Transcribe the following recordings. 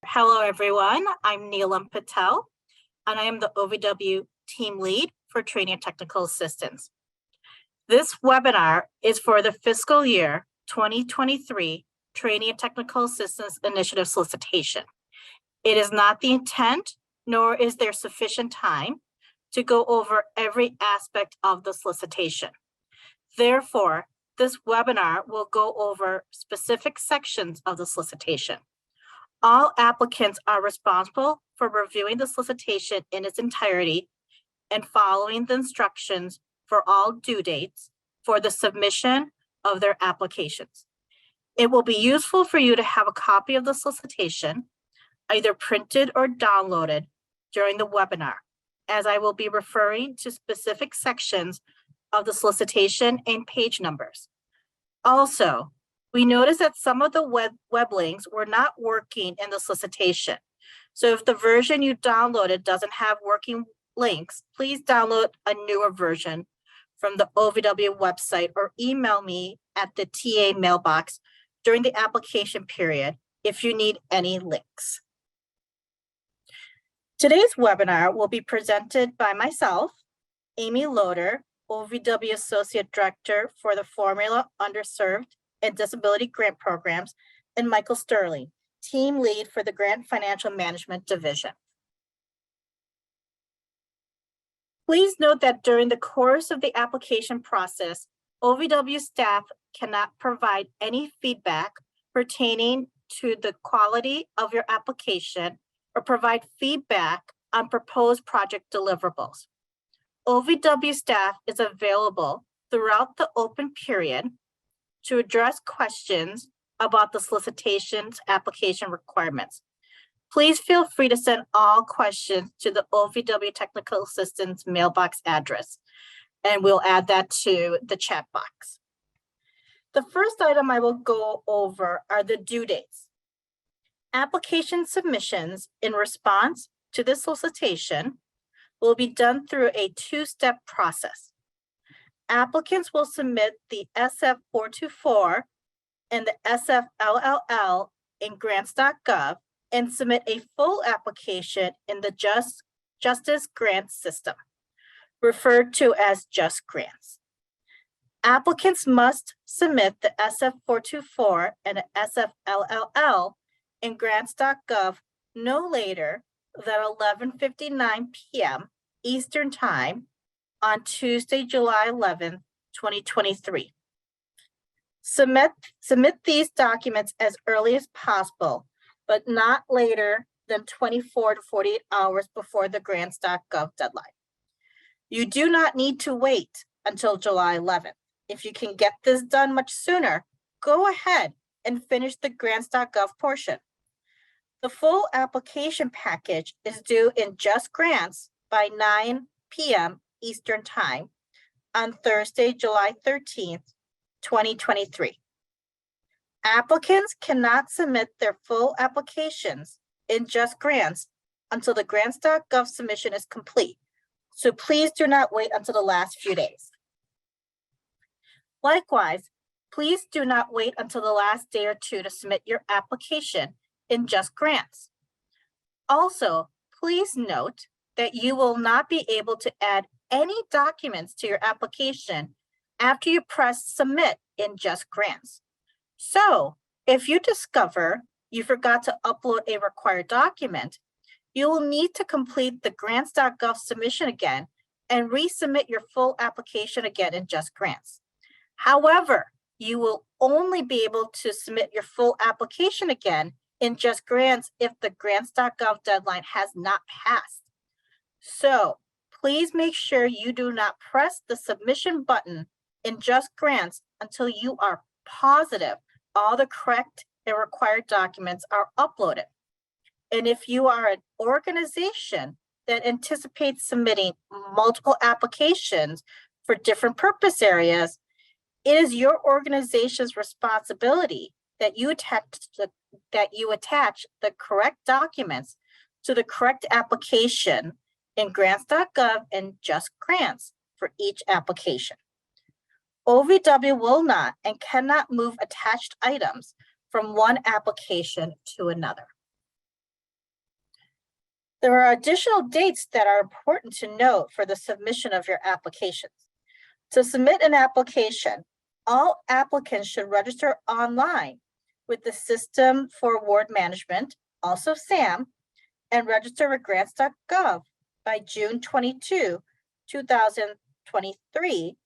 Hello, everyone. I'm Neelam Patel, and I am the OVW team lead for training and technical assistance. This webinar is for the fiscal year 2023 Training and Technical Assistance Initiative solicitation. It is not the intent, nor is there sufficient time to go over every aspect of the solicitation. Therefore, this webinar will go over specific sections of the solicitation. All applicants are responsible for reviewing the solicitation in its entirety and following the instructions for all due dates for the submission of their applications. It will be useful for you to have a copy of the solicitation, either printed or downloaded during the webinar, as I will be referring to specific sections of the solicitation and page numbers. Also, we noticed that some of the web links were not working in the solicitation. So if the version you downloaded doesn't have working links, please download a newer version from the OVW website or email me at the TA mailbox during the application period if you need any links. Today's webinar will be presented by myself, Amy Loader, OVW Associate Director for the Formula Underserved and Disability Grant Programs, and Michael Sterling, Team Lead for the Grant Financial Management Division. Please note that during the course of the application process, OVW staff cannot provide any feedback pertaining to the quality of your application or provide feedback on proposed project deliverables. OVW staff is available throughout the open period to address questions about the solicitation's application requirements. Please feel free to send all questions to the OVW Technical Assistance mailbox address, and we'll add that to the chat box. The first item I will go over are the due dates. Application submissions in response to this solicitation will be done through a two-step process. Applicants will submit the SF424 and the SFLLL in grants.gov and submit a full application in the Justice Grants System, referred to as Just Grants. Applicants must submit the SF424 and the SFLLL in grants.gov no later than 11:59 p.m. Eastern Time on Tuesday, July 11th, 2023. Submit these documents as early as possible, but not later than 24 to 48 hours before the grants.gov deadline. You do not need to wait until July 11th. If you can get this done much sooner, go ahead and finish the grants.gov portion. The full application package is due in Just Grants by 9 p.m. Eastern Time on Thursday, July 13th, 2023. Applicants cannot submit their full applications in Just Grants until the grants.gov submission is complete. So please do not wait until the last few days. Likewise, please do not wait until the last day or two to submit your application in Just Grants. Also, please note that you will not be able to add any documents to your application after you press submit in Just Grants. So if you discover you forgot to upload a required document, you will need to complete the grants.gov submission again and resubmit your full application again in Just Grants. However, you will only be able to submit your full application again in Just Grants if the grants.gov deadline has not passed. So please make sure you do not press the submission button in Just Grants until you are positive all the correct and required documents are uploaded. And if you are an organization that anticipates submitting multiple applications for different purpose areas, it is your organization's responsibility that you attach the correct documents to the correct application in grants.gov and Just Grants for each application. OVW will not and cannot move attached items from one application to another. There are additional dates that are important to note for the submission of your applications. To submit an application, all applicants should register online with the System for Award Management, also SAM, and register with grants.gov by June 22, 2023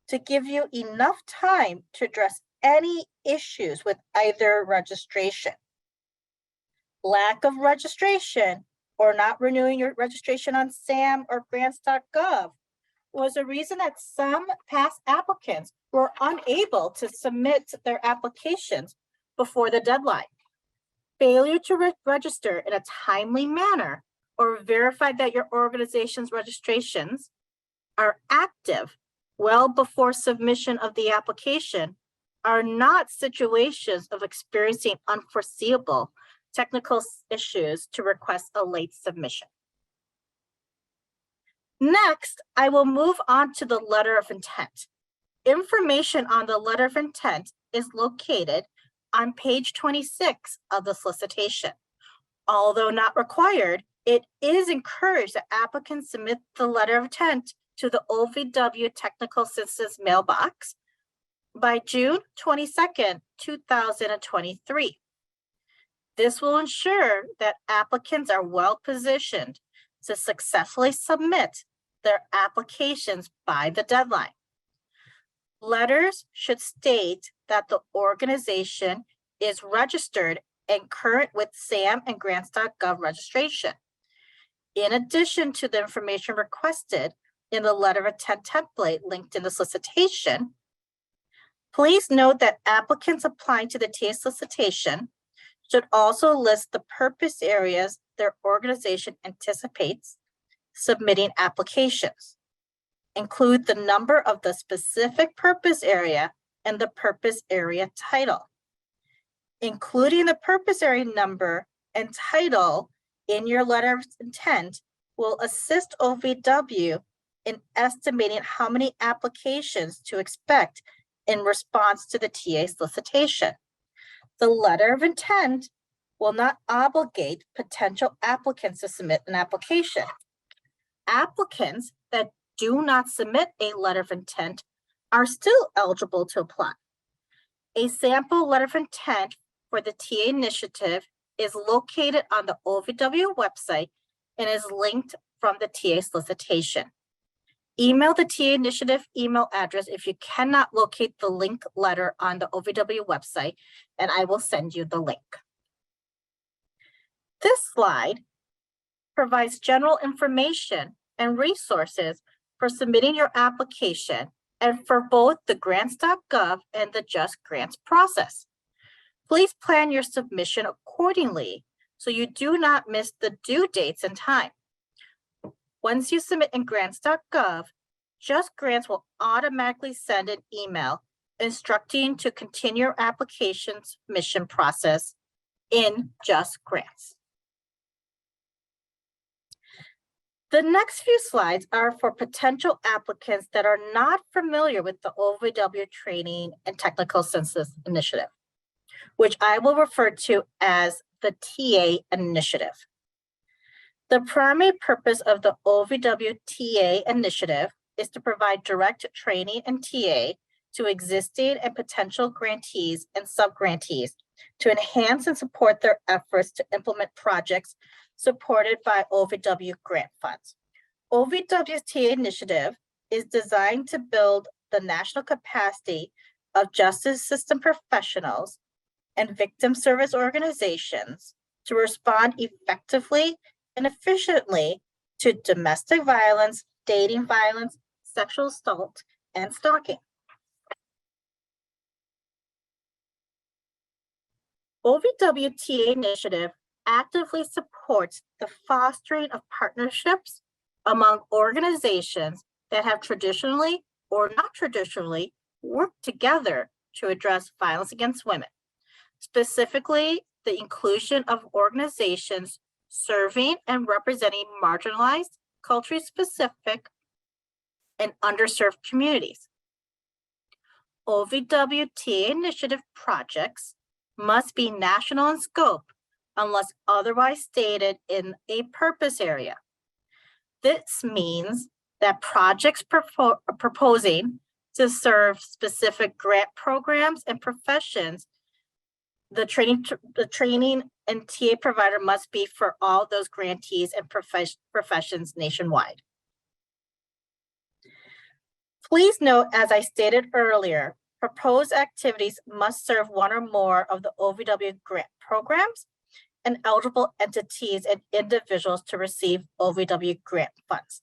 to give you enough time to address any issues with either registration. Lack of registration or not renewing your registration on SAM or grants.gov was a reason that some past applicants were unable to submit their applications before the deadline. Failure to register in a timely manner or verify that your organization's registrations are active well before submission of the application are not situations of experiencing unforeseeable technical issues to request a late submission. Next, I will move on to the letter of intent. Information on the letter of intent is located on page 26 of the solicitation. Although not required, it is encouraged that applicants submit the letter of intent to the OVW Technical Assistance mailbox by June 22nd, 2023. This will ensure that applicants are well positioned to successfully submit their applications by the deadline. Letters should state that the organization is registered and current with SAM and grants.gov registration. In addition to the information requested in the letter of intent template linked in the solicitation, please note that applicants applying to the TA solicitation should also list the purpose areas their organization anticipates submitting applications. Include the number of the specific purpose area and the purpose area title. Including the purpose area number and title in your letter of intent will assist OVW in estimating how many applications to expect in response to the TA solicitation. The letter of intent will not obligate potential applicants to submit an application. Applicants that do not submit a letter of intent are still eligible to apply. A sample letter of intent for the TA initiative is located on the OVW website and is linked from the TA solicitation. Email the TA initiative email address if you cannot locate the link letter on the OVW website, and I will send you the link. This slide provides general information and resources for submitting your application and for both the grants.gov and the Just Grants process. Please plan your submission accordingly so you do not miss the due dates and time. Once you submit in grants.gov, Just Grants will automatically send an email instructing to continue your application submission process in Just Grants. The next few slides are for potential applicants that are not familiar with the OVW Training and Technical Assistance Initiative, which I will refer to as the TA Initiative. The primary purpose of the OVW TA Initiative is to provide direct training and TA to existing and potential grantees and sub-grantees to enhance and support their efforts to implement projects supported by OVW grant funds. OVW's TA Initiative is designed to build the national capacity of justice system professionals and victim service organizations to respond effectively and efficiently to domestic violence, dating violence, sexual assault, and stalking. OVW TA Initiative actively supports the fostering of partnerships among organizations that have traditionally or not traditionally worked together to address violence against women. Specifically, the inclusion of organizations serving and representing marginalized, culturally specific, and underserved communities. OVW TA Initiative projects must be national in scope unless otherwise stated in a purpose area. This means that projects proposing to serve specific grant programs and professions, the training and TA provider must be for all those grantees and professions nationwide. Please note, as I stated earlier, proposed activities must serve one or more of the OVW grant programs and eligible entities and individuals to receive OVW grant funds.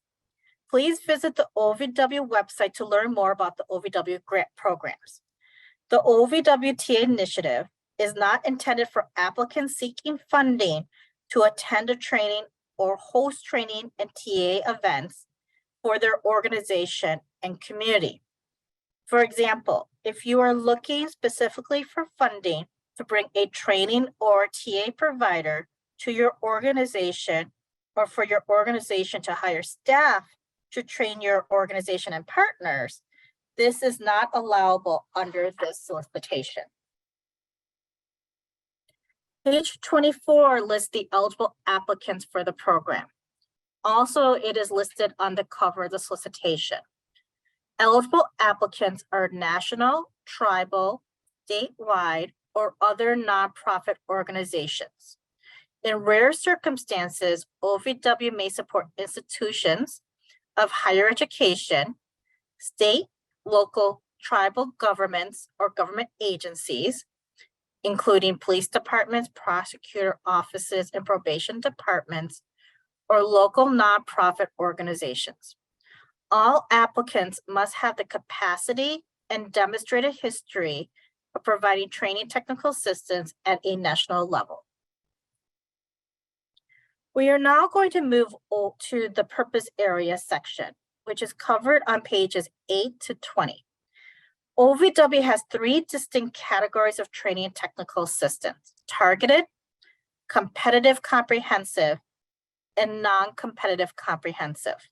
Please visit the OVW website to learn more about the OVW grant programs. The OVW TA initiative is not intended for applicants seeking funding to attend a training or host training and TA events for their organization and community. For example, if you are looking specifically for funding to bring a training or TA provider to your organization, or for your organization to hire staff to train your organization and partners, this is not allowable under this solicitation. Page 24 lists the eligible applicants for the program. Also, it is listed on the cover of the solicitation. Eligible applicants are national, tribal, statewide, or other nonprofit organizations. In rare circumstances, OVW may support institutions of higher education, state, local, tribal governments, or government agencies, including police departments, prosecutor offices, and probation departments, or local nonprofit organizations. All applicants must have the capacity and demonstrated history of providing training technical assistance at a national level. We are now going to move to the purpose area section, which is covered on pages 8 to 20. OVW has 3 distinct categories of training and technical assistance: targeted, competitive comprehensive, and non-competitive comprehensive.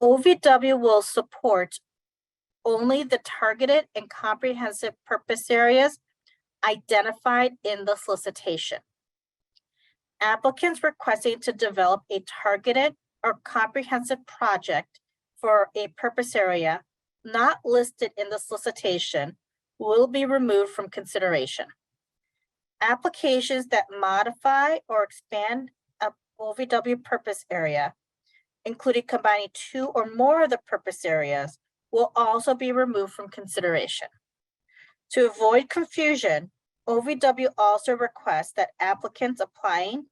OVW will support only the targeted and comprehensive purpose areas identified in the solicitation. Applicants requesting to develop a targeted or comprehensive project for a purpose area not listed in the solicitation will be removed from consideration. Applications that modify or expand a OVW purpose area, including combining 2 or more of the purpose areas, will also be removed from consideration. To avoid confusion, OVW also requests that applicants applying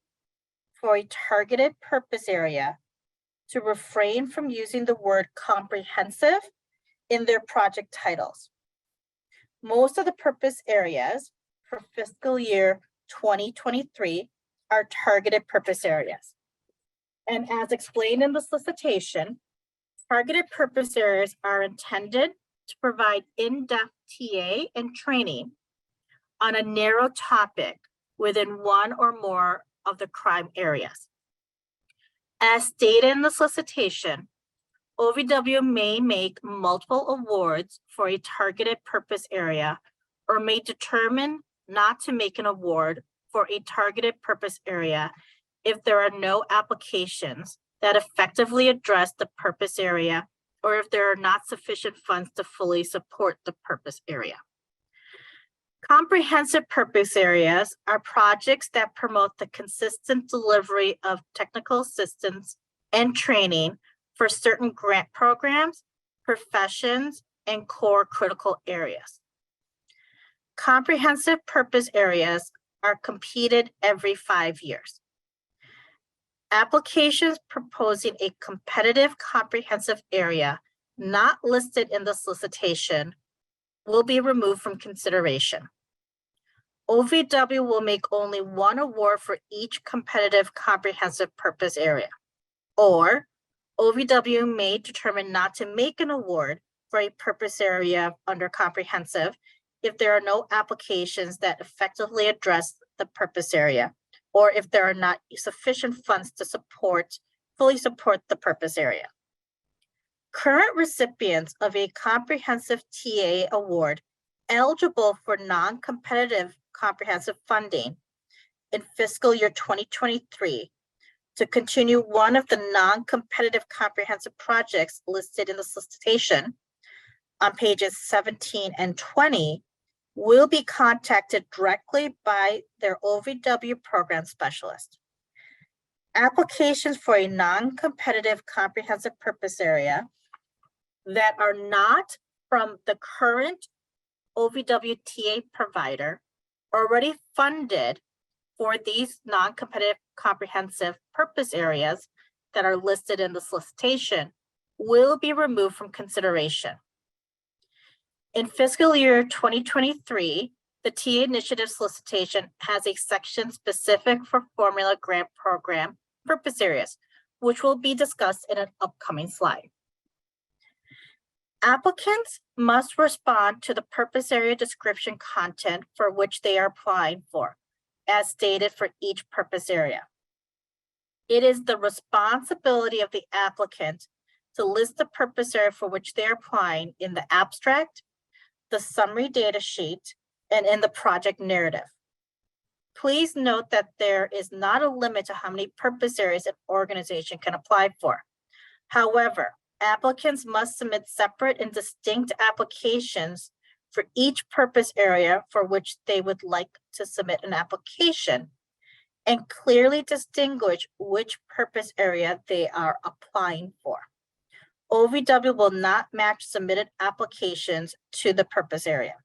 for a targeted purpose area to refrain from using the word comprehensive in their project titles. Most of the purpose areas for fiscal year 2023 are targeted purpose areas. And as explained in the solicitation, targeted purpose areas are intended to provide in-depth TA and training on a narrow topic within one or more of the crime areas. As stated in the solicitation, OVW may make multiple awards for a targeted purpose area or may determine not to make an award for a targeted purpose area if there are no applications that effectively address the purpose area or if there are not sufficient funds to fully support the purpose area. Comprehensive purpose areas are projects that promote the consistent delivery of technical assistance and training for certain grant programs, professions, and core critical areas. Comprehensive purpose areas are competed every 5 years. Applications proposing a competitive comprehensive area not listed in the solicitation will be removed from consideration. OVW will make only one award for each competitive comprehensive purpose area, or OVW may determine not to make an award for a purpose area under comprehensive if there are no applications that effectively address the purpose area, or if there are not sufficient funds to fully support the purpose area. Current recipients of a comprehensive TA award eligible for non-competitive comprehensive funding in fiscal year 2023 to continue one of the non-competitive comprehensive projects listed in the solicitation on pages 17 and 20 will be contacted directly by their OVW program specialist. Applications for a non-competitive comprehensive purpose area that are not from the current OVW TA provider already funded for these non-competitive comprehensive purpose areas that are listed in the solicitation will be removed from consideration. In fiscal year 2023, the TA initiative solicitation has a section specific for formula grant program purpose areas, which will be discussed in an upcoming slide. Applicants must respond to the purpose area description content for which they are applying for, as stated for each purpose area. It is the responsibility of the applicant to list the purpose area for which they are applying in the abstract, the summary data sheet, and in the project narrative. Please note that there is not a limit to how many purpose areas an organization can apply for. However, applicants must submit separate and distinct applications for each purpose area for which they would like to submit an application, and clearly distinguish which purpose area they are applying for. OVW will not match submitted applications to the purpose area.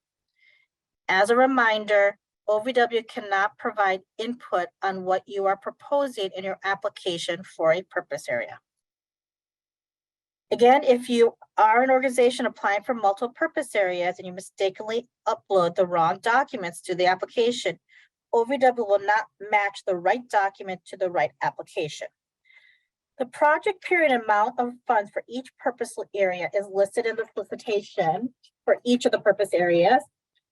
As a reminder, OVW cannot provide input on what you are proposing in your application for a purpose area. Again, if you are an organization applying for multiple purpose areas and you mistakenly upload the wrong documents to the application, OVW will not match the right document to the right application. The project period amount of funds for each purpose area is listed in the solicitation for each of the purpose areas,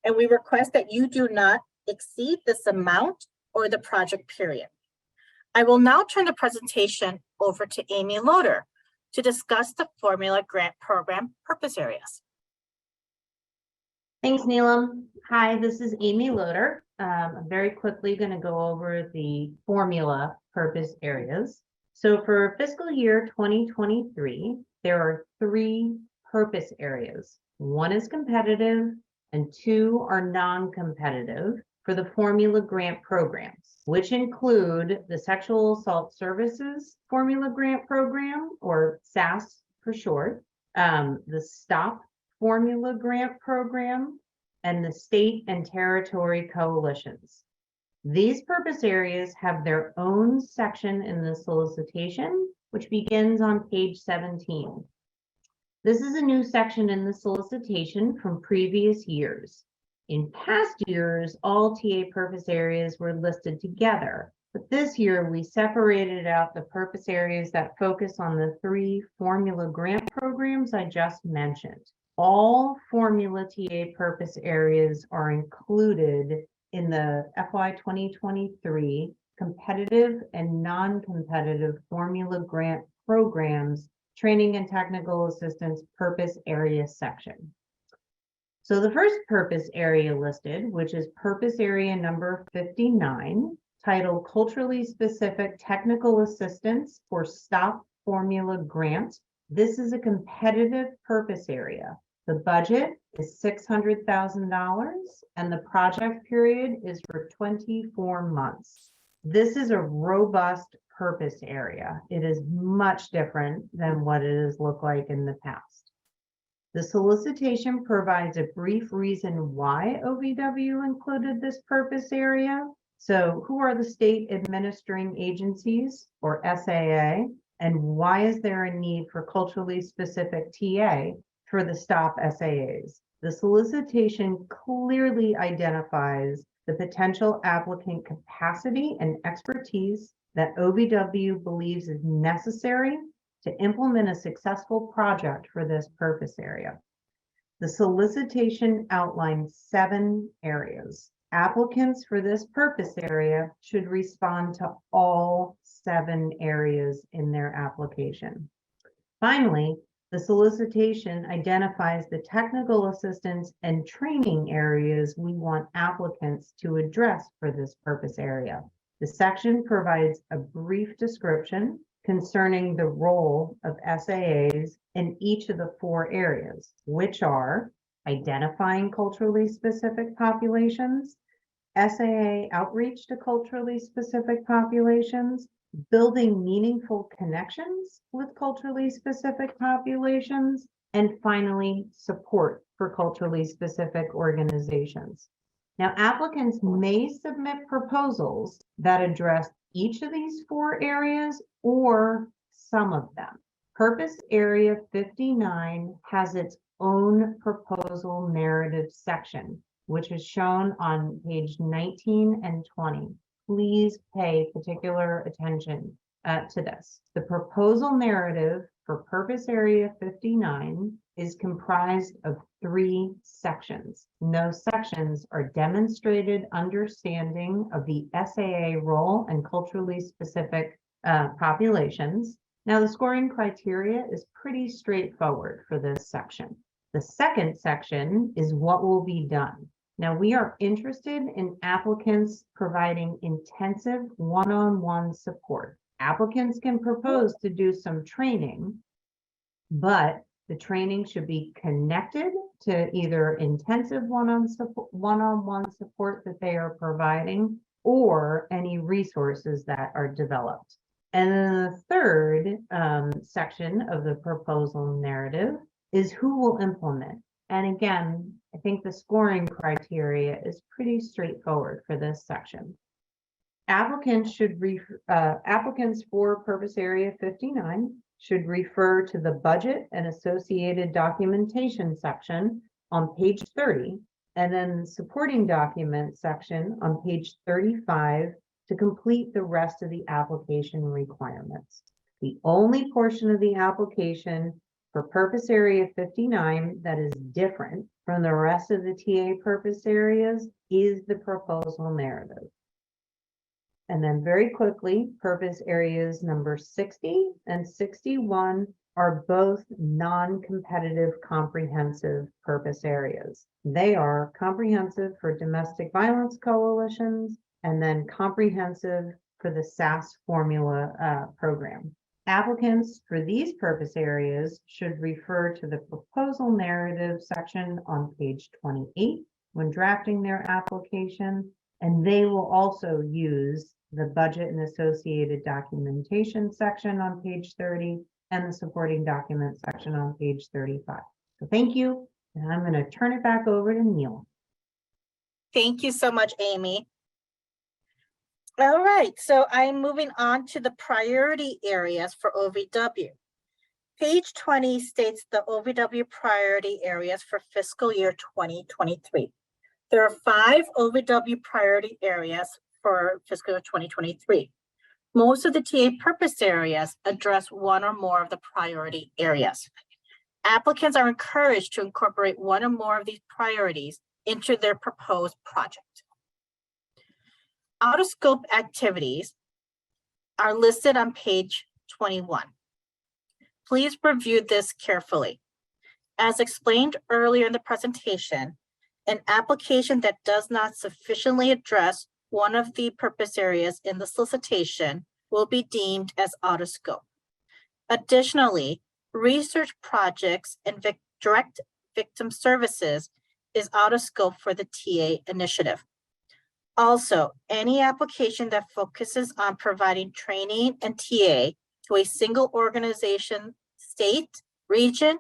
and we request that you do not exceed this amount or the project period. I will now turn the presentation over to Amy Loader to discuss the Formula Grant Program purpose areas. Thanks, Neelam. Hi, this is Amy Loader. I'm very quickly going to go over the formula purpose areas. So for fiscal year 2023, there are 3 purpose areas. 1 is competitive and 2 are non-competitive for the formula grant programs, which include the Sexual Assault Services Formula Grant Program, or SAS for short, the STOP Formula Grant Program, and the state and territory coalitions. These purpose areas have their own section in the solicitation, which begins on page 17. This is a new section in the solicitation from previous years. In past years, all TA purpose areas were listed together, but this year we separated out the purpose areas that focus on the 3 formula grant programs I just mentioned. All formula TA purpose areas are included in the FY 2023 competitive and non-competitive formula grant programs training and technical assistance purpose area section. So the first purpose area listed, which is purpose area number 59, titled Culturally Specific Technical Assistance for STOP Formula Grant. This is a competitive purpose area. The budget is $600,000 and the project period is for 24 months. This is a robust purpose area. It is much different than what it has looked like in the past. The solicitation provides a brief reason why OVW included this purpose area. So who are the state administering agencies, or SAA, and why is there a need for culturally specific TA for the STOP SAAs? The solicitation clearly identifies the potential applicant capacity and expertise that OVW believes is necessary to implement a successful project for this purpose area. The solicitation outlines 7 areas. Applicants for this purpose area should respond to all 7 areas in their application. Finally, the solicitation identifies the technical assistance and training areas we want applicants to address for this purpose area. The section provides a brief description concerning the role of SAAs in each of the 4 areas, which are identifying culturally specific populations, SAA outreach to culturally specific populations, building meaningful connections with culturally specific populations, and finally, support for culturally specific organizations. Now, applicants may submit proposals that address each of these 4 areas or some of them. Purpose Area 59 has its own proposal narrative section, which is shown on page 19 and 20. Please pay particular attention to this. The proposal narrative for Purpose Area 59 is comprised of 3 sections. And those sections are demonstrated understanding of the SAA role and culturally specific populations. Now, the scoring criteria is pretty straightforward for this section. The second section is what will be done. Now, we are interested in applicants providing intensive one-on-one support. Applicants can propose to do some training, but the training should be connected to either intensive one-on-one support that they are providing or any resources that are developed. And then the third section of the proposal narrative is who will implement. And again, I think the scoring criteria is pretty straightforward for this section. Applicants for Purpose Area 59 should refer to the budget and associated documentation section on page 30, and then the supporting document section on page 35 to complete the rest of the application requirements. The only portion of the application for Purpose Area 59 that is different from the rest of the TA purpose areas is the proposal narrative. And then very quickly, Purpose Areas number 60 and 61 are both non-competitive comprehensive purpose areas. They are comprehensive for domestic violence coalitions and then comprehensive for the SAS formula program. Applicants for these purpose areas should refer to the proposal narrative section on page 28 when drafting their application, and they will also use the budget and associated documentation section on page 30 and the supporting document section on page 35. So thank you, and I'm going to turn it back over to Neil. Thank you so much, Amy. All right, so I'm moving on to the priority areas for OVW. Page 20 states the OVW priority areas for fiscal year 2023. There are 5 OVW priority areas for fiscal year 2023. Most of the TA purpose areas address one or more of the priority areas. Applicants are encouraged to incorporate one or more of these priorities into their proposed project. Out-of-scope activities are listed on page 21. Please review this carefully. As explained earlier in the presentation, an application that does not sufficiently address one of the purpose areas in the solicitation will be deemed as out of scope. Additionally, research projects and direct victim services is out of scope for the TA initiative. Also, any application that focuses on providing training and TA to a single organization, state, region,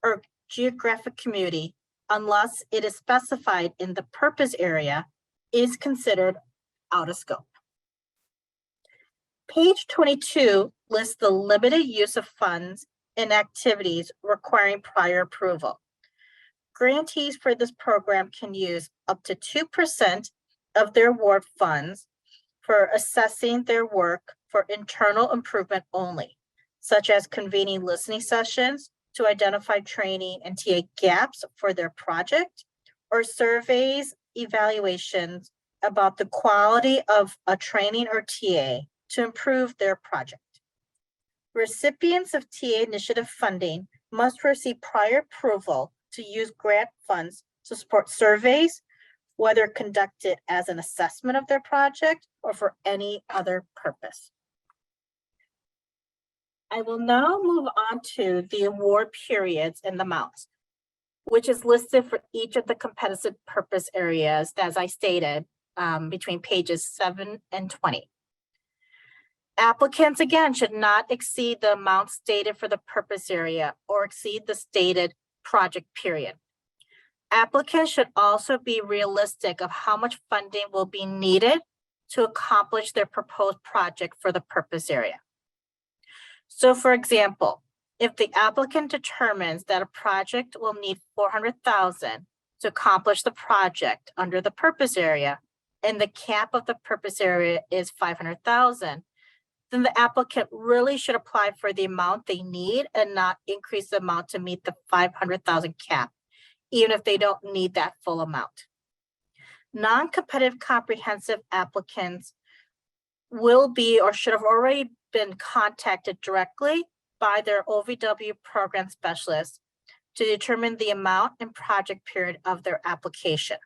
or geographic community, unless it is specified in the purpose area, is considered out of scope. Page 22 lists the limited use of funds and activities requiring prior approval. Grantees for this program can use up to 2% of their award funds for assessing their work for internal improvement only, such as convening listening sessions to identify training and TA gaps for their project, or surveys, evaluations about the quality of a training or TA to improve their project. Recipients of TA initiative funding must receive prior approval to use grant funds to support surveys, whether conducted as an assessment of their project or for any other purpose. I will now move on to the award periods and the amounts, which is listed for each of the competitive purpose areas, as I stated, between pages 7 and 20. Applicants, again, should not exceed the amount stated for the purpose area or exceed the stated project period. Applicants should also be realistic of how much funding will be needed to accomplish their proposed project for the purpose area. So for example, if the applicant determines that a project will need $400,000 to accomplish the project under the purpose area, and the cap of the purpose area is $500,000, then the applicant really should apply for the amount they need and not increase the amount to meet the $500,000 cap, even if they don't need that full amount. Non-competitive comprehensive applicants will be or should have already been contacted directly by their OVW program specialist to determine the amount and project period of their application.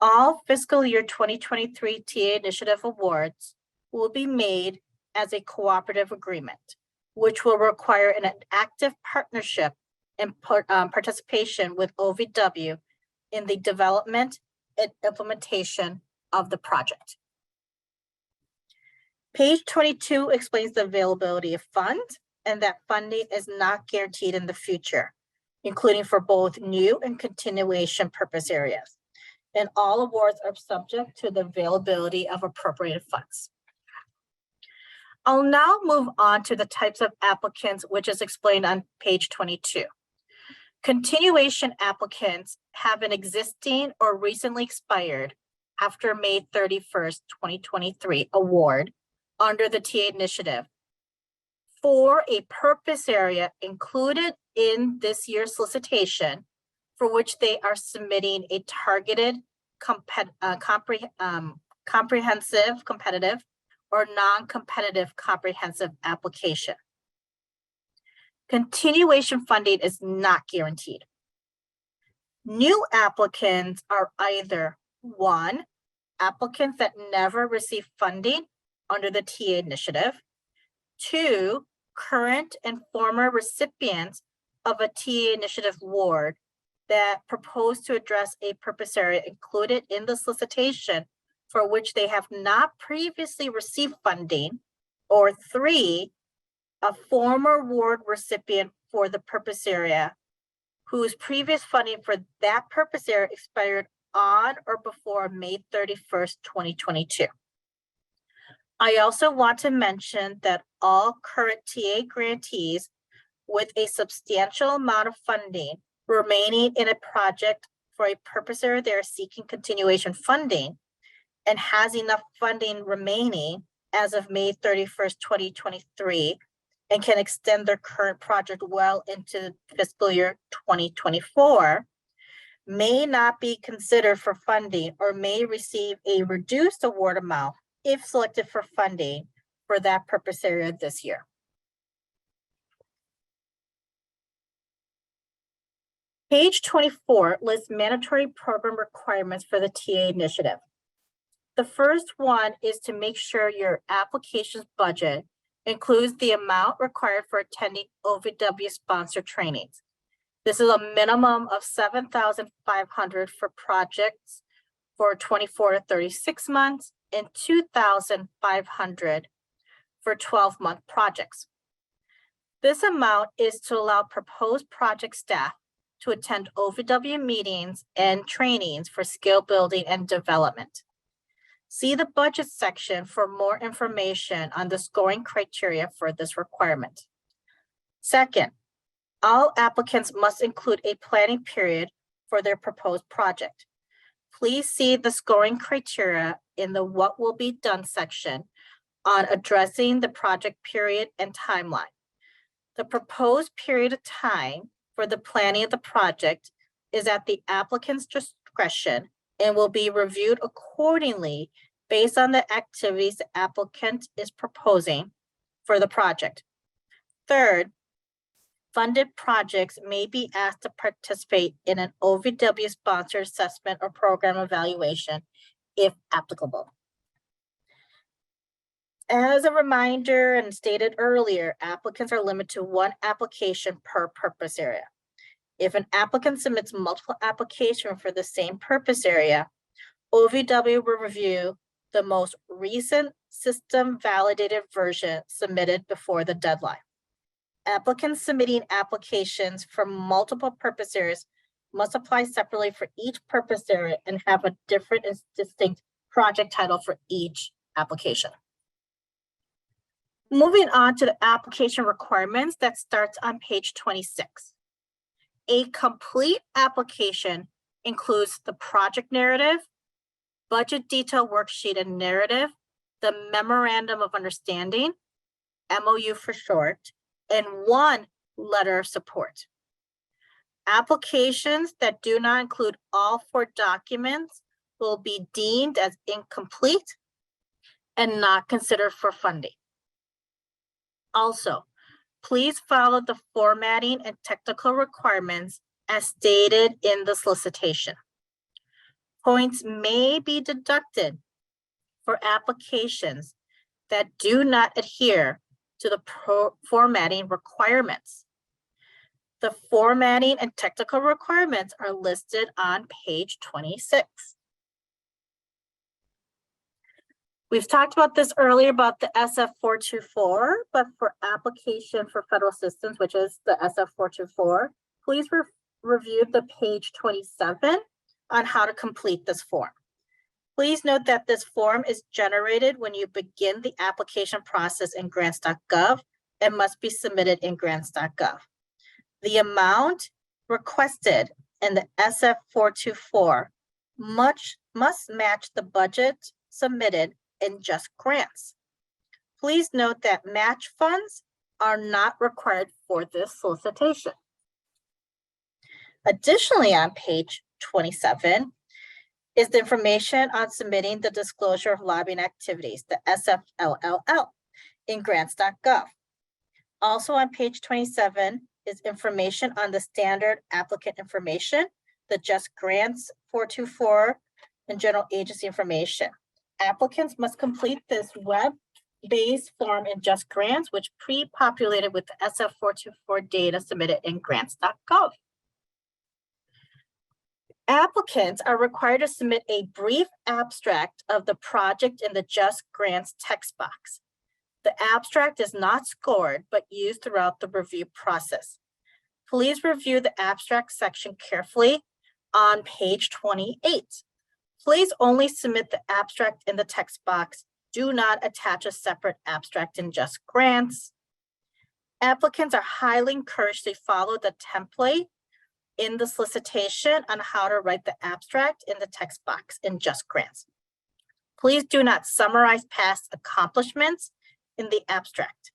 All fiscal year 2023 TA initiative awards will be made as a cooperative agreement, which will require an active partnership and participation with OVW in the development and implementation of the project. Page 22 explains the availability of funds and that funding is not guaranteed in the future, including for both new and continuation purpose areas. And all awards are subject to the availability of appropriated funds. I'll now move on to the types of applicants, which is explained on page 22. Continuation applicants have an existing or recently expired after May 31st, 2023 award under the TA initiative for a purpose area included in this year's solicitation for which they are submitting a targeted comprehensive competitive or non-competitive comprehensive application. Continuation funding is not guaranteed. New applicants are either 1, applicants that never received funding under the TA initiative, 2, current and former recipients of a TA initiative award that propose to address a purpose area included in the solicitation for which they have not previously received funding, or 3, a former award recipient for the purpose area whose previous funding for that purpose area expired on or before May 31st, 2022. I also want to mention that all current TA grantees with a substantial amount of funding remaining in a project for a purpose area they are seeking continuation funding and has enough funding remaining as of May 31st, 2023, and can extend their current project well into fiscal year 2024, may not be considered for funding or may receive a reduced award amount if selected for funding for that purpose area this year. Page 24 lists mandatory program requirements for the TA initiative. The first one is to make sure your application's budget includes the amount required for attending OVW sponsored trainings. This is a minimum of $7,500 for projects for 24 to 36 months and $2,500 for 12-month projects. This amount is to allow proposed project staff to attend OVW meetings and trainings for skill building and development. See the budget section for more information on the scoring criteria for this requirement. Second, all applicants must include a planning period for their proposed project. Please see the scoring criteria in the What Will Be Done section on addressing the project period and timeline. The proposed period of time for the planning of the project is at the applicant's discretion and will be reviewed accordingly based on the activities the applicant is proposing for the project. Third, funded projects may be asked to participate in an OVW-sponsored assessment or program evaluation if applicable. As a reminder and stated earlier, applicants are limited to one application per purpose area. If an applicant submits multiple applications for the same purpose area, OVW will review the most recent system validated version submitted before the deadline. Applicants submitting applications for multiple purpose areas must apply separately for each purpose area and have a different and distinct project title for each application. Moving on to the application requirements that starts on page 26. A complete application includes the project narrative, budget detail worksheet and narrative, the memorandum of understanding, MOU for short, and one letter of support. Applications that do not include all 4 documents will be deemed as incomplete and not considered for funding. Also, please follow the formatting and technical requirements as stated in the solicitation. Points may be deducted for applications that do not adhere to the formatting requirements. The formatting and technical requirements are listed on page 26. We've talked about this earlier about the SF424, but for application for federal assistance, which is the SF424, please review the page 27 on how to complete this form. Please note that this form is generated when you begin the application process in grants.gov and must be submitted in grants.gov. The amount requested in the SF424 must match the budget submitted in Just Grants. Please note that match funds are not required for this solicitation. Additionally, on page 27 is the information on submitting the disclosure of lobbying activities, the SFLLL, in grants.gov. Also on page 27 is information on the standard applicant information, the Just Grants 424, and general agency information. Applicants must complete this web-based form in Just Grants, which pre-populated with the SF424 data submitted in grants.gov. Applicants are required to submit a brief abstract of the project in the Just Grants text box. The abstract is not scored, but used throughout the review process. Please review the abstract section carefully on page 28. Please only submit the abstract in the text box. Do not attach a separate abstract in Just Grants. Applicants are highly encouraged to follow the template in the solicitation on how to write the abstract in the text box in Just Grants. Please do not summarize past accomplishments in the abstract.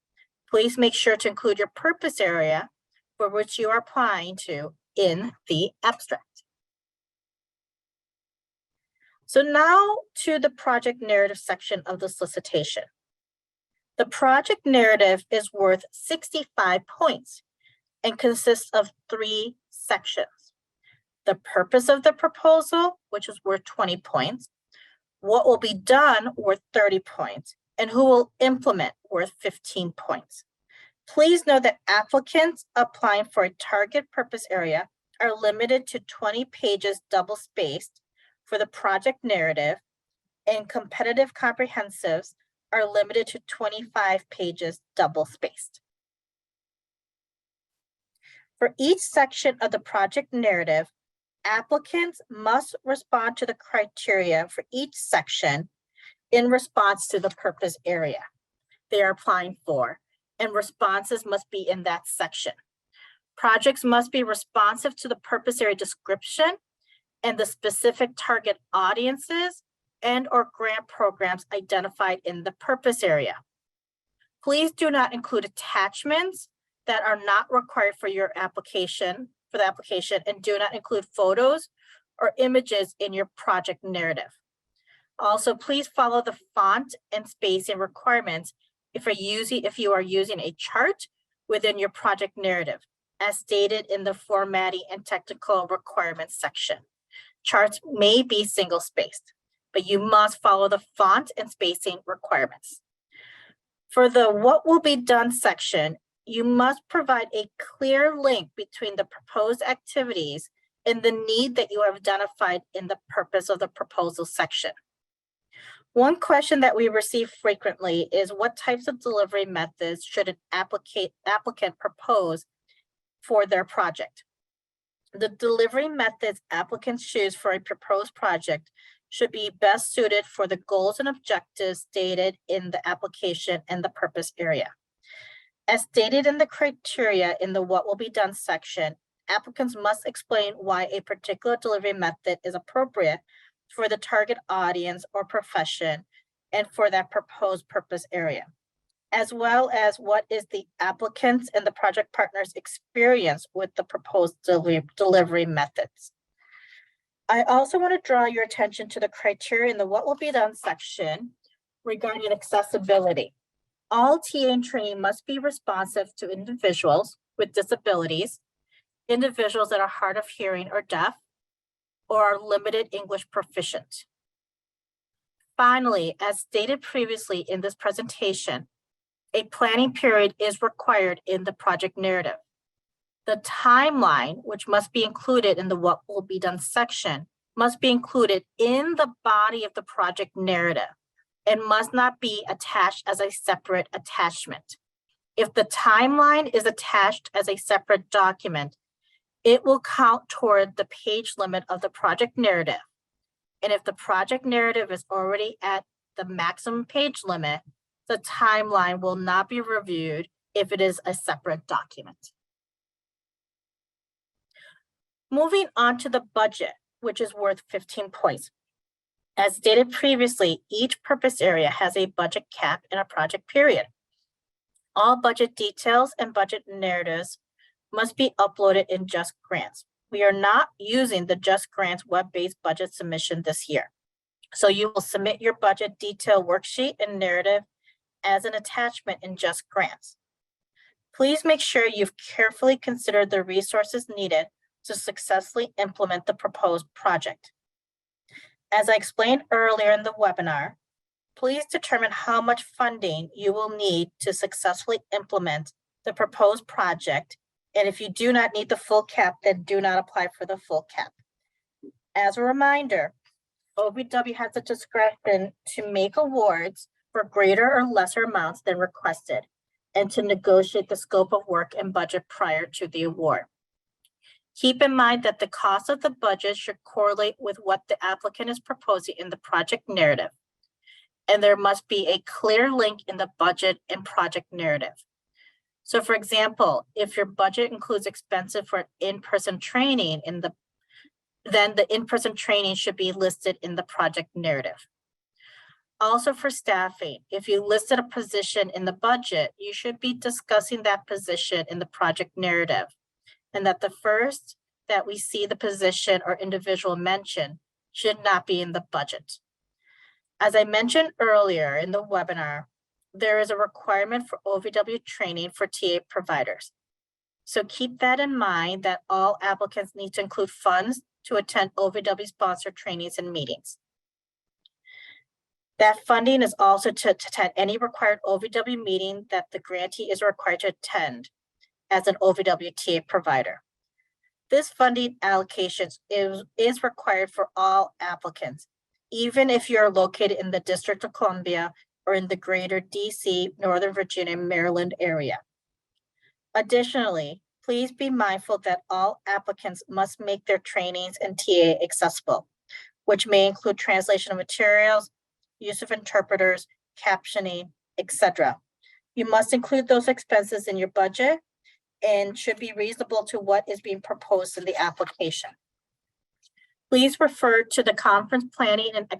Please make sure to include your purpose area for which you are applying to in the abstract. So now to the project narrative section of the solicitation. The project narrative is worth 65 points and consists of 3 sections. The purpose of the proposal, which is worth 20 points, what will be done, worth 30 points, and who will implement, worth 15 points. Please note that applicants applying for a target purpose area are limited to 20 pages double-spaced for the project narrative, and competitive comprehensives are limited to 25 pages double-spaced. For each section of the project narrative, applicants must respond to the criteria for each section in response to the purpose area they are applying for, and responses must be in that section. Projects must be responsive to the purpose area description and the specific target audiences and/or grant programs identified in the purpose area. Please do not include attachments that are not required for your application, and do not include photos or images in your project narrative. Also, please follow the font and spacing requirements if you are using a chart within your project narrative. as stated in the formatting and technical requirements section. Charts may be single-spaced, but you must follow the font and spacing requirements. For the what will be done section, you must provide a clear link between the proposed activities and the need that you have identified in the purpose of the proposal section. One question that we receive frequently is what types of delivery methods should an applicant propose for their project? The delivery methods applicants choose for a proposed project should be best suited for the goals and objectives stated in the application and the purpose area. As stated in the criteria in the what will be done section, applicants must explain why a particular delivery method is appropriate for the target audience or profession and for that proposed purpose area, as well as what is the applicant's and the project partner's experience with the proposed delivery methods. I also want to draw your attention to the criteria in the what will be done section regarding accessibility. All TA and training must be responsive to individuals with disabilities, individuals that are hard of hearing or deaf, or are limited English proficient. Finally, as stated previously in this presentation, a planning period is required in the project narrative. The timeline, which must be included in the what will be done section, must be included in the body of the project narrative and must not be attached as a separate attachment. If the timeline is attached as a separate document, it will count toward the page limit of the project narrative. And if the project narrative is already at the maximum page limit, the timeline will not be reviewed if it is a separate document. Moving on to the budget, which is worth 15 points. As stated previously, each purpose area has a budget cap and a project period. All budget details and budget narratives must be uploaded in Just Grants. We are not using the Just Grants web-based budget submission this year. So you will submit your budget detail worksheet and narrative as an attachment in Just Grants. Please make sure you've carefully considered the resources needed to successfully implement the proposed project. As I explained earlier in the webinar, please determine how much funding you will need to successfully implement the proposed project. And if you do not need the full cap, then do not apply for the full cap. As a reminder, OVW has the discretion to make awards for greater or lesser amounts than requested and to negotiate the scope of work and budget prior to the award. Keep in mind that the cost of the budget should correlate with what the applicant is proposing in the project narrative. And there must be a clear link in the budget and project narrative. So for example, if your budget includes expenses for in-person training then the in-person training should be listed in the project narrative. Also for staffing, if you listed a position in the budget, you should be discussing that position in the project narrative. And that the first that we see the position or individual mentioned should not be in the budget. As I mentioned earlier in the webinar, there is a requirement for OVW training for TA providers. So keep that in mind that all applicants need to include funds to attend OVW sponsored trainings and meetings. That funding is also to attend any required OVW meeting that the grantee is required to attend as an OVW TA provider. This funding allocation is required for all applicants, even if you're located in the District of Columbia or in the greater DC, Northern Virginia, Maryland area. Additionally, please be mindful that all applicants must make their trainings and TA accessible, which may include translation of materials, use of interpreters, captioning, etc. You must include those expenses in your budget and should be reasonable to what is being proposed in the application. Please refer to the conference planning and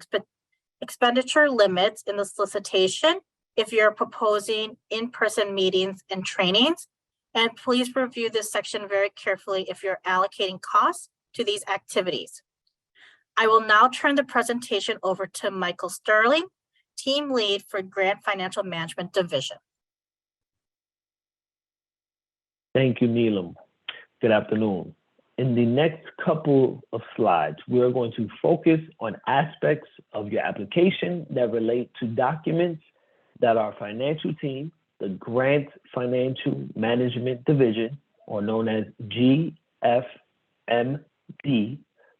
expenditure limits in the solicitation if you're proposing in-person meetings and trainings. And please review this section very carefully if you're allocating costs to these activities. I will now turn the presentation over to Michael Sterling, Team Lead for Grant Financial Management Division. Thank you, Neelam. Good afternoon. In the next couple of slides, we are going to focus on aspects of your application that relate to documents that our financial team, the Grant Financial Management Division, or known as GFMD,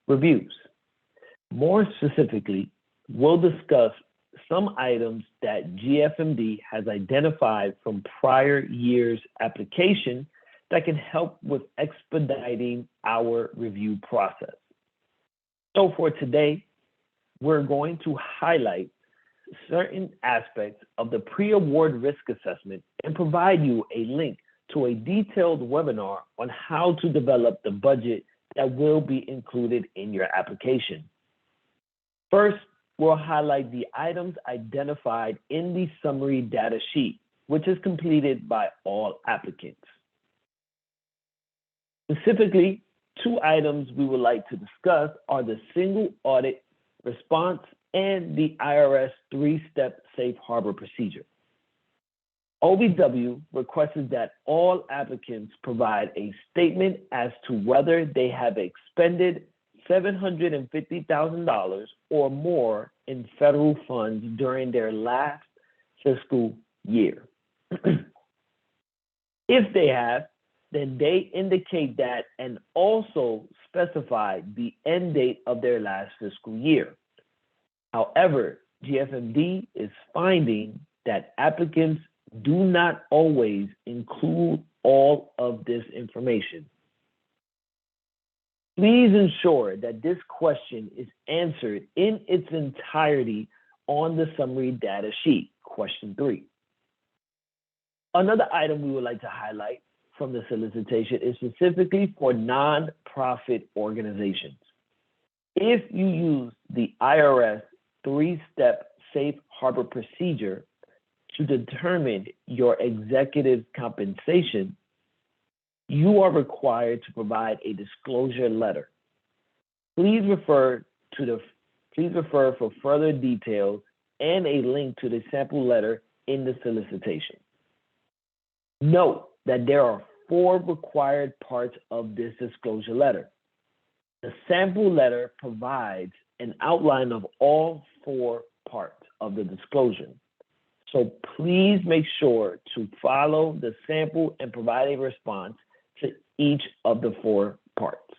reviews. More specifically, we'll discuss some items that GFMD has identified from prior year's application that can help with expediting our review process. So for today, we're going to highlight certain aspects of the pre-award risk assessment and provide you a link to a detailed webinar on how to develop the budget that will be included in your application. First, we'll highlight the items identified in the summary data sheet, which is completed by all applicants. Specifically, two items we would like to discuss are the single audit response and the IRS three-step safe harbor procedure. OVW requested that all applicants provide a statement as to whether they have expended $750,000 or more in federal funds during their last fiscal year. If they have, then they indicate that and also specify the end date of their last fiscal year. However, GFMD is finding that applicants do not always include all of this information. Please ensure that this question is answered in its entirety on the summary data sheet, question 3. Another item we would like to highlight from the solicitation is specifically for nonprofit organizations. If you use the IRS three-step safe harbor procedure to determine your executive compensation, you are required to provide a disclosure letter. Please refer for further details and a link to the sample letter in the solicitation. Note that there are 4 required parts of this disclosure letter. The sample letter provides an outline of all 4 parts of the disclosure. So please make sure to follow the sample and provide a response to each of the 4 parts.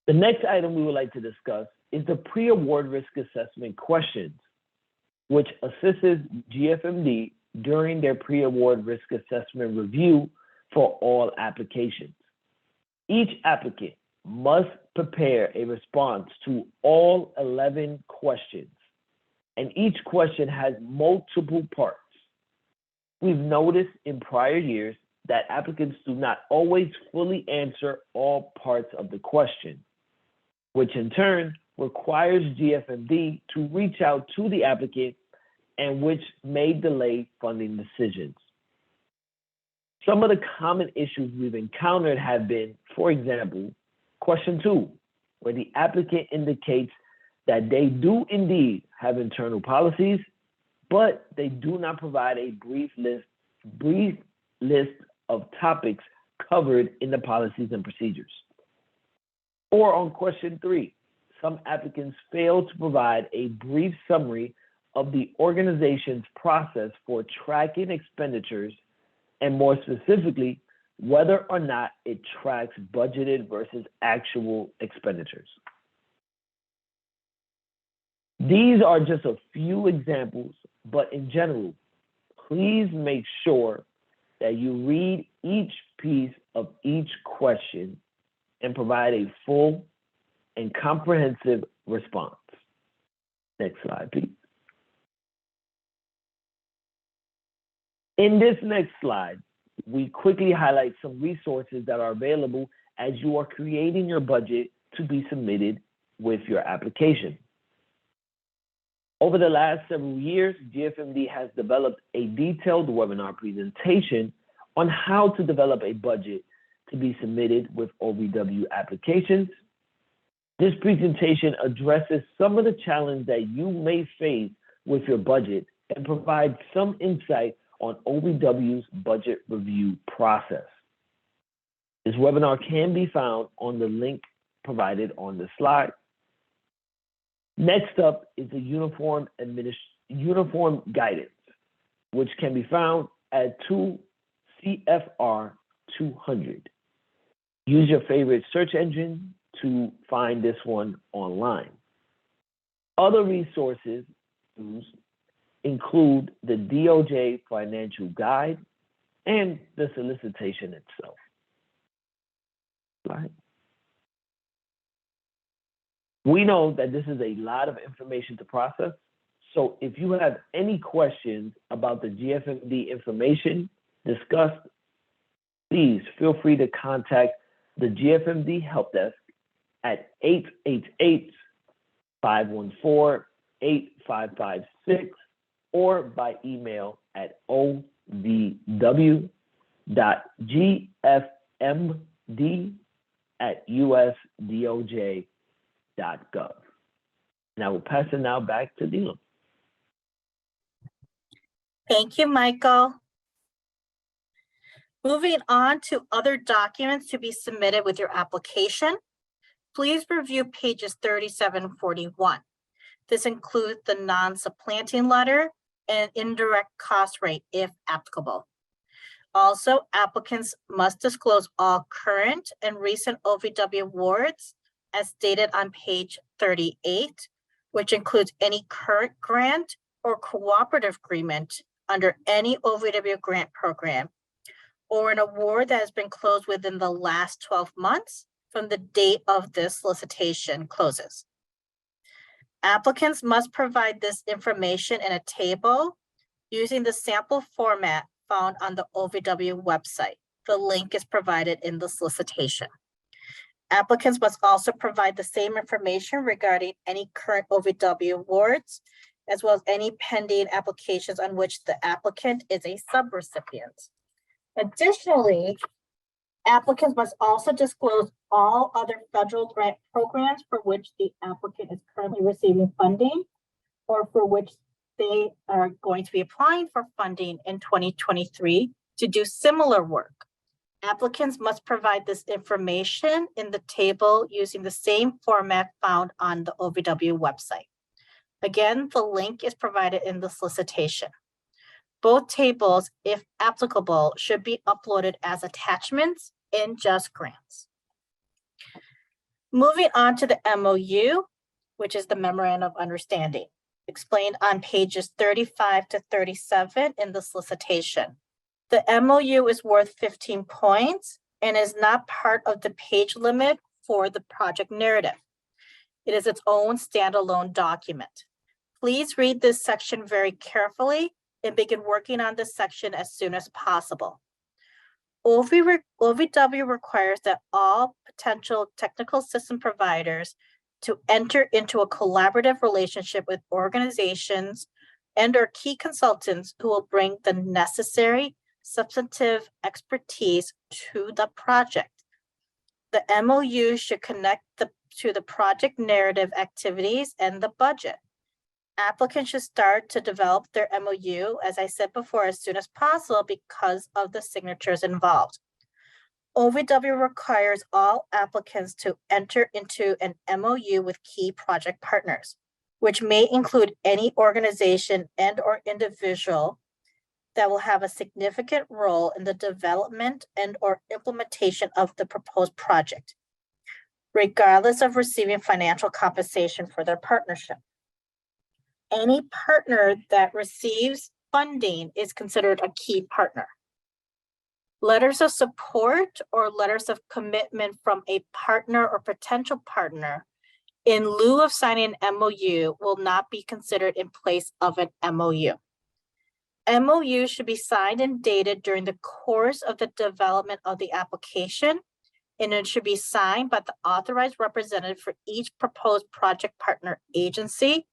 The next item we would like to discuss is the pre-award risk assessment questions, which assists GFMD during their pre-award risk assessment review for all applications. Each applicant must prepare a response to all 11 questions, and each question has multiple parts. We've noticed in prior years that applicants do not always fully answer all parts of the question, which in turn requires GFMD to reach out to the applicant and which may delay funding decisions. Some of the common issues we've encountered have been, for example, question 2, where the applicant indicates that they do indeed have internal policies, but they do not provide a brief list of topics covered in the policies and procedures. Or on question 3, some applicants fail to provide a brief summary of the organization's process for tracking expenditures, and more specifically, whether or not it tracks budgeted versus actual expenditures. These are just a few examples, but in general, please make sure that you read each piece of each question and provide a full and comprehensive response. Next slide, please. In this next slide, we quickly highlight some resources that are available as you are creating your budget to be submitted with your application. Over the last several years, GFMD has developed a detailed webinar presentation on how to develop a budget to be submitted with OVW applications. This presentation addresses some of the challenges that you may face with your budget and provides some insight on OVW's budget review process. This webinar can be found on the link provided on the slide. Next up is the uniform guidance, which can be found at 2 CFR 200. Use your favorite search engine to find this one online. Other resources include the DOJ Financial Guide and the solicitation itself. Right. We know that this is a lot of information to process. So if you have any questions about the GFMD information discussed, please feel free to contact the GFMD Help Desk at 888-514-8556 or by email at ovw.gfmd@usdoj.gov. And I will pass it now back to Dina. Thank you, Michael. Moving on to other documents to be submitted with your application, please review pages 37-41. This includes the non-supplanting letter and indirect cost rate if applicable. Also, applicants must disclose all current and recent OVW awards as stated on page 38, which includes any current grant or cooperative agreement under any OVW grant program, or an award that has been closed within the last 12 months from the date of this solicitation closes. Applicants must provide this information in a table using the sample format found on the OVW website. The link is provided in the solicitation. Applicants must also provide the same information regarding any current OVW awards, as well as any pending applications on which the applicant is a subrecipient. Additionally, applicants must also disclose all other federal grant programs for which the applicant is currently receiving funding or for which they are going to be applying for funding in 2023 to do similar work. Applicants must provide this information in the table using the same format found on the OVW website. Again, the link is provided in the solicitation. Both tables, if applicable, should be uploaded as attachments in Just Grants. Moving on to the MOU, which is the Memorandum of Understanding, explained on pages 35 to 37 in the solicitation. The MOU is worth 15 points and is not part of the page limit for the project narrative. It is its own standalone document. Please read this section very carefully and begin working on this section as soon as possible. OVW requires that all potential technical system providers to enter into a collaborative relationship with organizations and or key consultants who will bring the necessary substantive expertise to the project. The MOU should connect to the project narrative activities and the budget. Applicants should start to develop their MOU, as I said before, as soon as possible because of the signatures involved. OVW requires all applicants to enter into an MOU with key project partners, which may include any organization and or individual that will have a significant role in the development and or implementation of the proposed project, regardless of receiving financial compensation for their partnership. Any partner that receives funding is considered a key partner. Letters of support or letters of commitment from a partner or potential partner in lieu of signing an MOU will not be considered in place of an MOU. MOU should be signed and dated during the course of the development of the application, and it should be signed by the authorized representative for each proposed project partner agency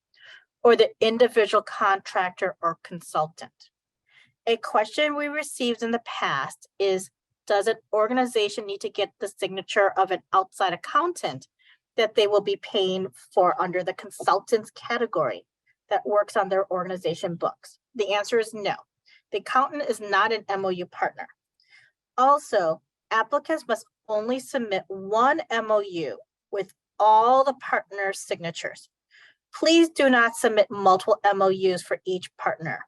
or the individual contractor or consultant. A question we received in the past is, does an organization need to get the signature of an outside accountant that they will be paying for under the consultants category that works on their organization books? The answer is no. The accountant is not an MOU partner. Also, applicants must only submit one MOU with all the partners' signatures. Please do not submit multiple MOUs for each partner.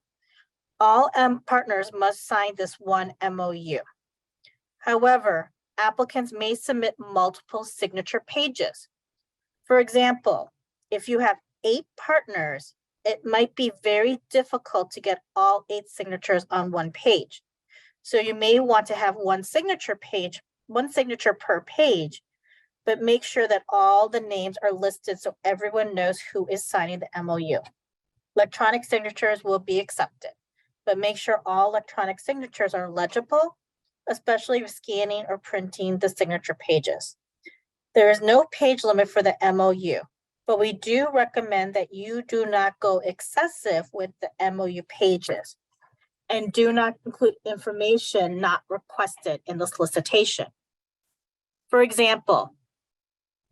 All partners must sign this one MOU. However, applicants may submit multiple signature pages. For example, if you have 8 partners, it might be very difficult to get all 8 signatures on one page. So you may want to have one signature per page, but make sure that all the names are listed so everyone knows who is signing the MOU. Electronic signatures will be accepted, but make sure all electronic signatures are legible, especially if scanning or printing the signature pages. There is no page limit for the MOU, but we do recommend that you do not go excessive with the MOU pages and do not include information not requested in the solicitation. For example,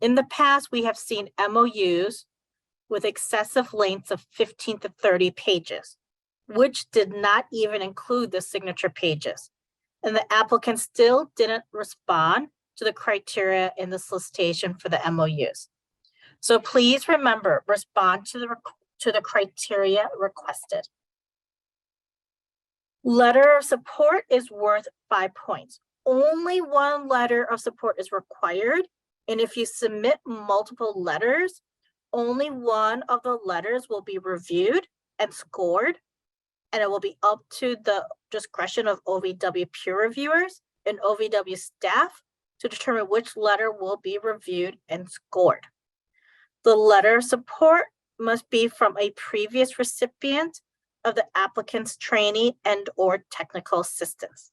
in the past, we have seen MOUs with excessive lengths of 15 to 30 pages, which did not even include the signature pages. And the applicant still didn't respond to the criteria in the solicitation for the MOUs. So please remember, respond to the criteria requested. Letter of support is worth 5 points. Only one letter of support is required. And if you submit multiple letters, only one of the letters will be reviewed and scored. And it will be up to the discretion of OVW peer reviewers and OVW staff to determine which letter will be reviewed and scored. The letter of support must be from a previous recipient of the applicant's training and/or technical assistance.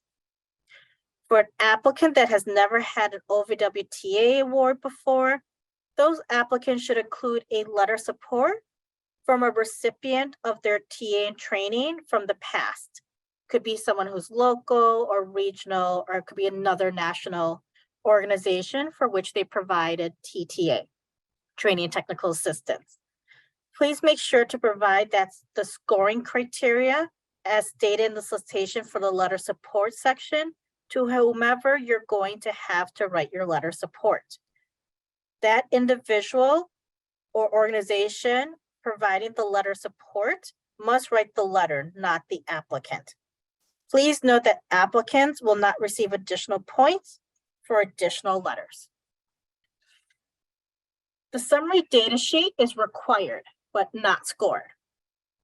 For an applicant that has never had an OVW TA award before, those applicants should include a letter of support from a recipient of their TA and training from the past. Could be someone who's local or regional, or it could be another national organization for which they provided TTA, training and technical assistance. Please make sure to provide the scoring criteria as stated in the solicitation for the letter support section to whomever you're going to have to write your letter support. That individual or organization providing the letter support must write the letter, not the applicant. Please note that applicants will not receive additional points for additional letters. The summary data sheet is required, but not scored.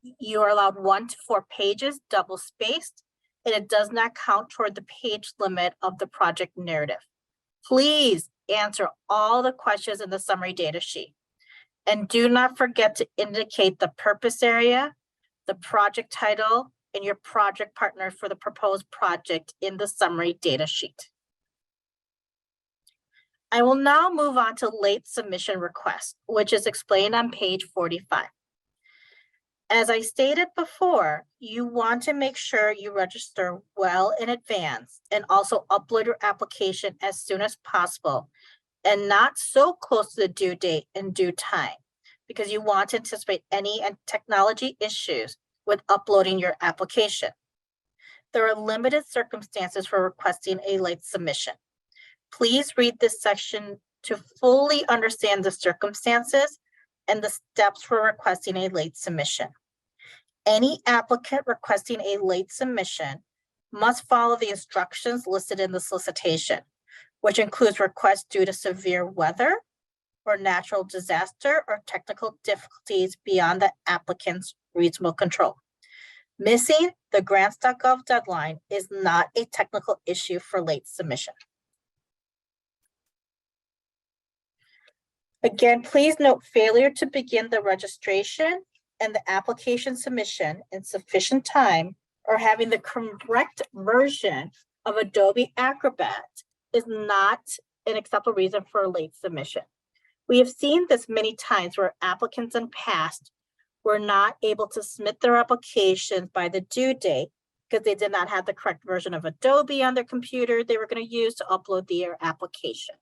You are allowed 1 to 4 pages, double spaced, and it does not count toward the page limit of the project narrative. Please answer all the questions in the summary data sheet. And do not forget to indicate the purpose area, the project title, and your project partner for the proposed project in the summary data sheet. I will now move on to late submission request, which is explained on page 45. As I stated before, you want to make sure you register well in advance and also upload your application as soon as possible and not so close to the due date in due time, because you want to anticipate any technology issues with uploading your application. There are limited circumstances for requesting a late submission. Please read this section to fully understand the circumstances and the steps for requesting a late submission. Any applicant requesting a late submission must follow the instructions listed in the solicitation, which includes requests due to severe weather or natural disaster or technical difficulties beyond the applicant's reasonable control. Missing the grants.gov deadline is not a technical issue for late submission. Again, please note failure to begin the registration and the application submission in sufficient time or having the correct version of Adobe Acrobat is not an acceptable reason for a late submission. We have seen this many times where applicants in past were not able to submit their applications by the due date because they did not have the correct version of Adobe on their computer they were going to use to upload their application.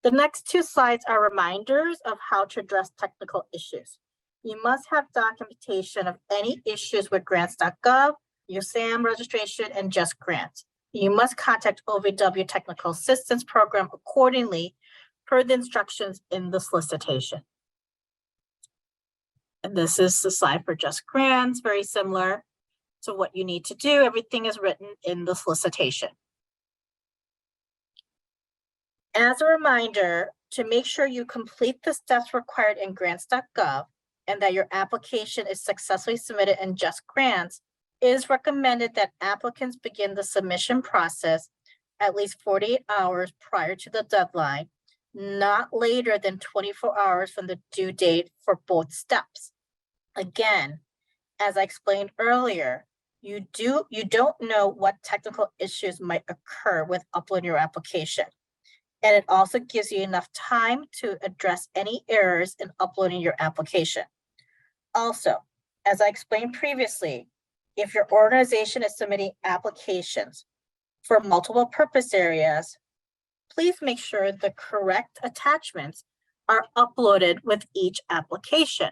The next 2 slides are reminders of how to address technical issues. You must have documentation of any issues with grants.gov, your SAM registration, and Just Grants. You must contact OVW Technical Assistance Program accordingly per the instructions in the solicitation. And this is the slide for Just Grants, very similar to what you need to do. Everything is written in the solicitation. As a reminder, to make sure you complete the steps required in grants.gov and that your application is successfully submitted in Just Grants, it is recommended that applicants begin the submission process at least 48 hours prior to the deadline, not later than 24 hours from the due date for both steps. Again, as I explained earlier, you don't know what technical issues might occur with uploading your application. And it also gives you enough time to address any errors in uploading your application. Also, as I explained previously, if your organization is submitting applications for multiple purpose areas, please make sure the correct attachments are uploaded with each application.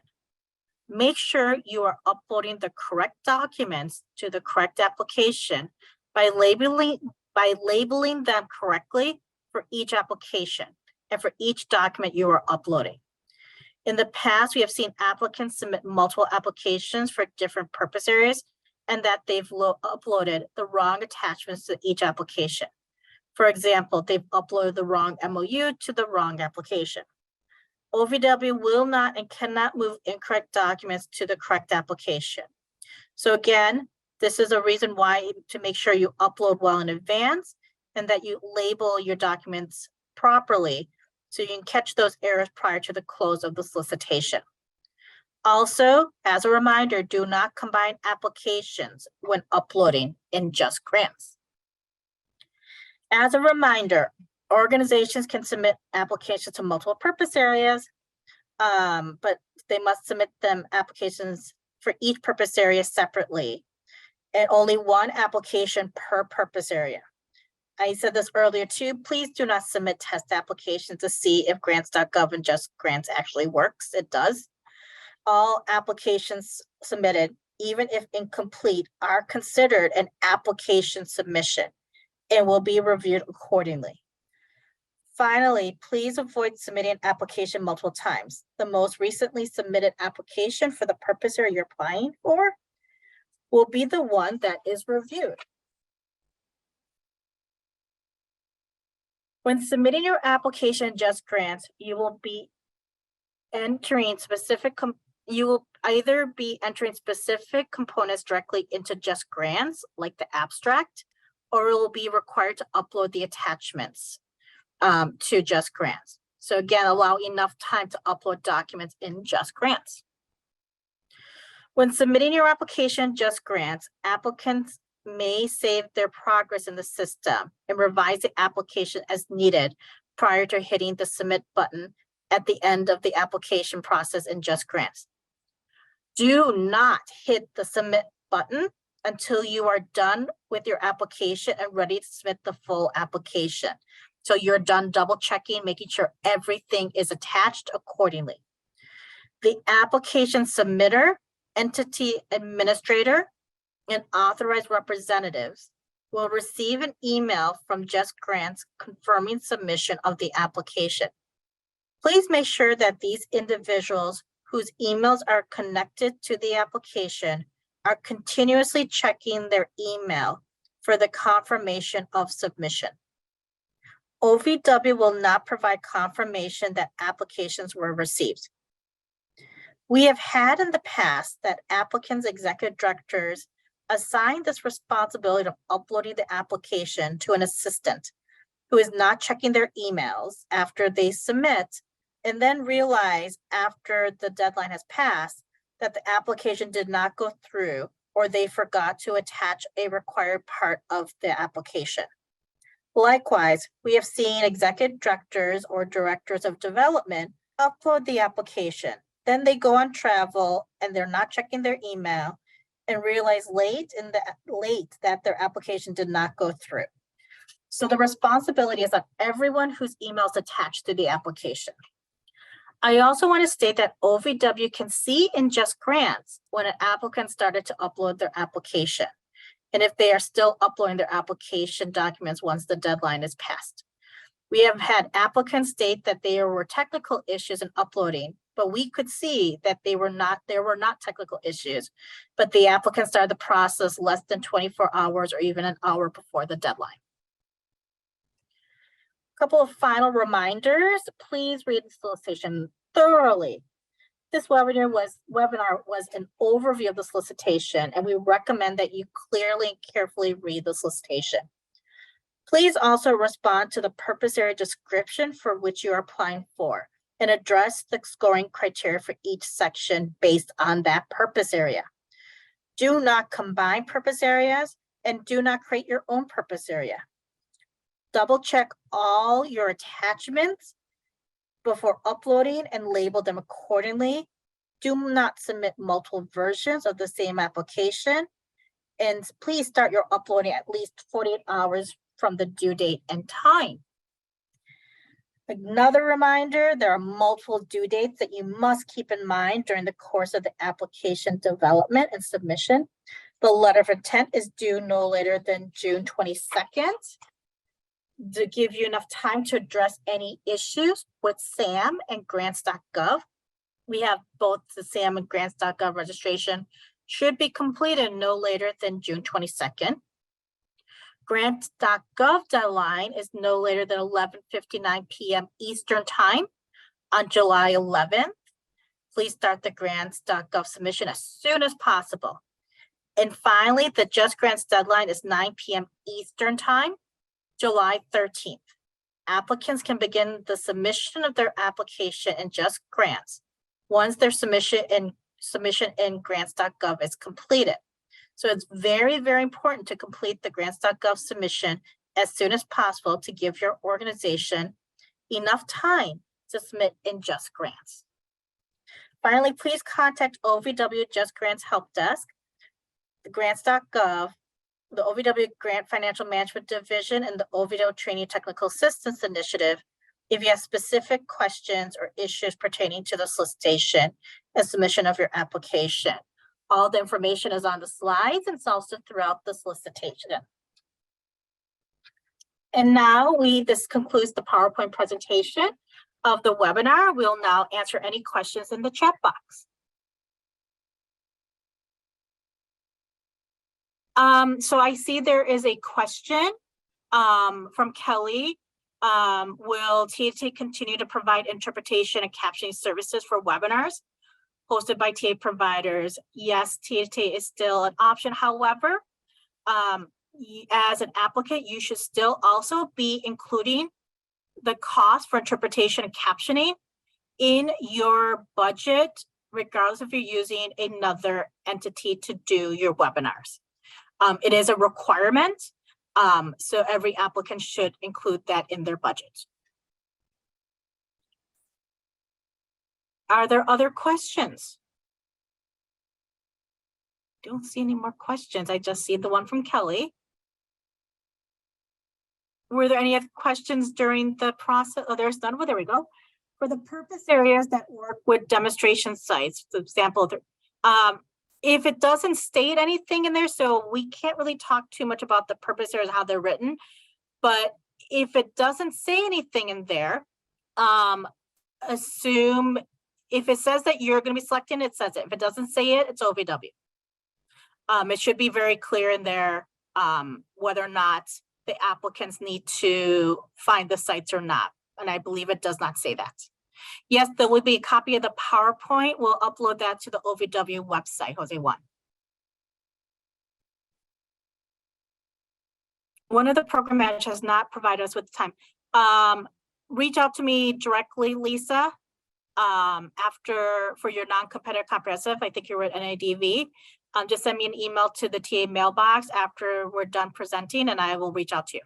Make sure you are uploading the correct documents to the correct application by labeling them correctly for each application and for each document you are uploading. In the past, we have seen applicants submit multiple applications for different purpose areas and that they've uploaded the wrong attachments to each application. For example, they've uploaded the wrong MOU to the wrong application. OVW will not and cannot move incorrect documents to the correct application. So again, this is a reason why to make sure you upload well in advance and that you label your documents properly so you can catch those errors prior to the close of the solicitation. Also, as a reminder, do not combine applications when uploading in Just Grants. As a reminder, organizations can submit applications to multiple purpose areas, but they must submit them applications for each purpose area separately and only one application per purpose area. I said this earlier too, please do not submit test applications to see if grants.gov and Just Grants actually works. It does. All applications submitted, even if incomplete, are considered an application submission and will be reviewed accordingly. Finally, please avoid submitting an application multiple times. The most recently submitted application for the purpose area you're applying for will be the one that is reviewed. When submitting your application in Just Grants, you will be entering either be entering specific components directly into Just Grants, like the abstract, or it will be required to upload the attachments to Just Grants. So again, allow enough time to upload documents in Just Grants. When submitting your application in Just Grants, applicants may save their progress in the system and revise the application as needed prior to hitting the submit button at the end of the application process in Just Grants. Do not hit the submit button until you are done with your application and ready to submit the full application. So you're done double checking, making sure everything is attached accordingly. The application submitter, entity administrator, and authorized representatives will receive an email from Just Grants confirming submission of the application. Please make sure that these individuals whose emails are connected to the application are continuously checking their email for the confirmation of submission. OVW will not provide confirmation that applications were received. We have had in the past that applicants' executive directors assign this responsibility of uploading the application to an assistant who is not checking their emails after they submit, and then realize after the deadline has passed that the application did not go through or they forgot to attach a required part of the application. Likewise, we have seen executive directors or directors of development upload the application. Then they go on travel and they're not checking their email and realize late that their application did not go through. So the responsibility is on everyone whose email is attached to the application. I also want to state that OVW can see in Just Grants when an applicant started to upload their application, and if they are still uploading their application documents once the deadline is passed. We have had applicants state that there were technical issues in uploading, but we could see that there were not technical issues, but the applicant started the process less than 24 hours or even an hour before the deadline. Couple of final reminders, please read the solicitation thoroughly. This webinar was an overview of the solicitation, and we recommend that you clearly and carefully read the solicitation. Please also respond to the purpose area description for which you are applying for and address the scoring criteria for each section based on that purpose area. Do not combine purpose areas and do not create your own purpose area. Double check all your attachments before uploading and label them accordingly. Do not submit multiple versions of the same application. And please start your uploading at least 48 hours from the due date and time. Another reminder, there are multiple due dates that you must keep in mind during the course of the application development and submission. The letter of intent is due no later than June 22nd. To give you enough time to address any issues with SAM and grants.gov. We have both the SAM and grants.gov registration should be completed no later than June 22nd. Grants.gov deadline is no later than 11:59 p.m. Eastern Time on July 11th. Please start the grants.gov submission as soon as possible. And finally, the Just Grants deadline is 9 p.m. Eastern Time, July 13th. Applicants can begin the submission of their application in Just Grants once their submission in grants.gov is completed. So it's very, very important to complete the grants.gov submission as soon as possible to give your organization enough time to submit in Just Grants. Finally, please contact OVW Just Grants Help Desk, the grants.gov, the OVW Grant Financial Management Division, and the OVW Training Technical Assistance Initiative if you have specific questions or issues pertaining to the solicitation and submission of your application. All the information is on the slides and it's also throughout the solicitation. And now this concludes the PowerPoint presentation of the webinar. We'll now answer any questions in the chat box. So I see there is a question from Kelly. Will TA continue to provide interpretation and captioning services for webinars hosted by TA providers? Yes, TA is still an option. However, as an applicant, you should still also be including the cost for interpretation and captioning in your budget, regardless if you're using another entity to do your webinars. It is a requirement, so every applicant should include that in their budget. Are there other questions? Don't see any more questions. I just see the one from Kelly. Were there any other questions during the process? Oh, there's none. Well, there we go. For the purpose areas that work with demonstration sites, the example, if it doesn't state anything in there, so we can't really talk too much about the purpose areas, how they're written, but if it doesn't say anything in there, assume if it says that you're going to be selecting, it says it. If it doesn't say it, it's OVW. It should be very clear in there whether or not the applicants need to find the sites or not. And I believe it does not say that. Yes, there will be a copy of the PowerPoint. We'll upload that to the OVW website, Jose Juan. One of the program managers has not provided us with time. Reach out to me directly, Lisa, for your non-competitive comprehensive. I think you're at NIDV. Just send me an email to the TA mailbox after we're done presenting and I will reach out to you.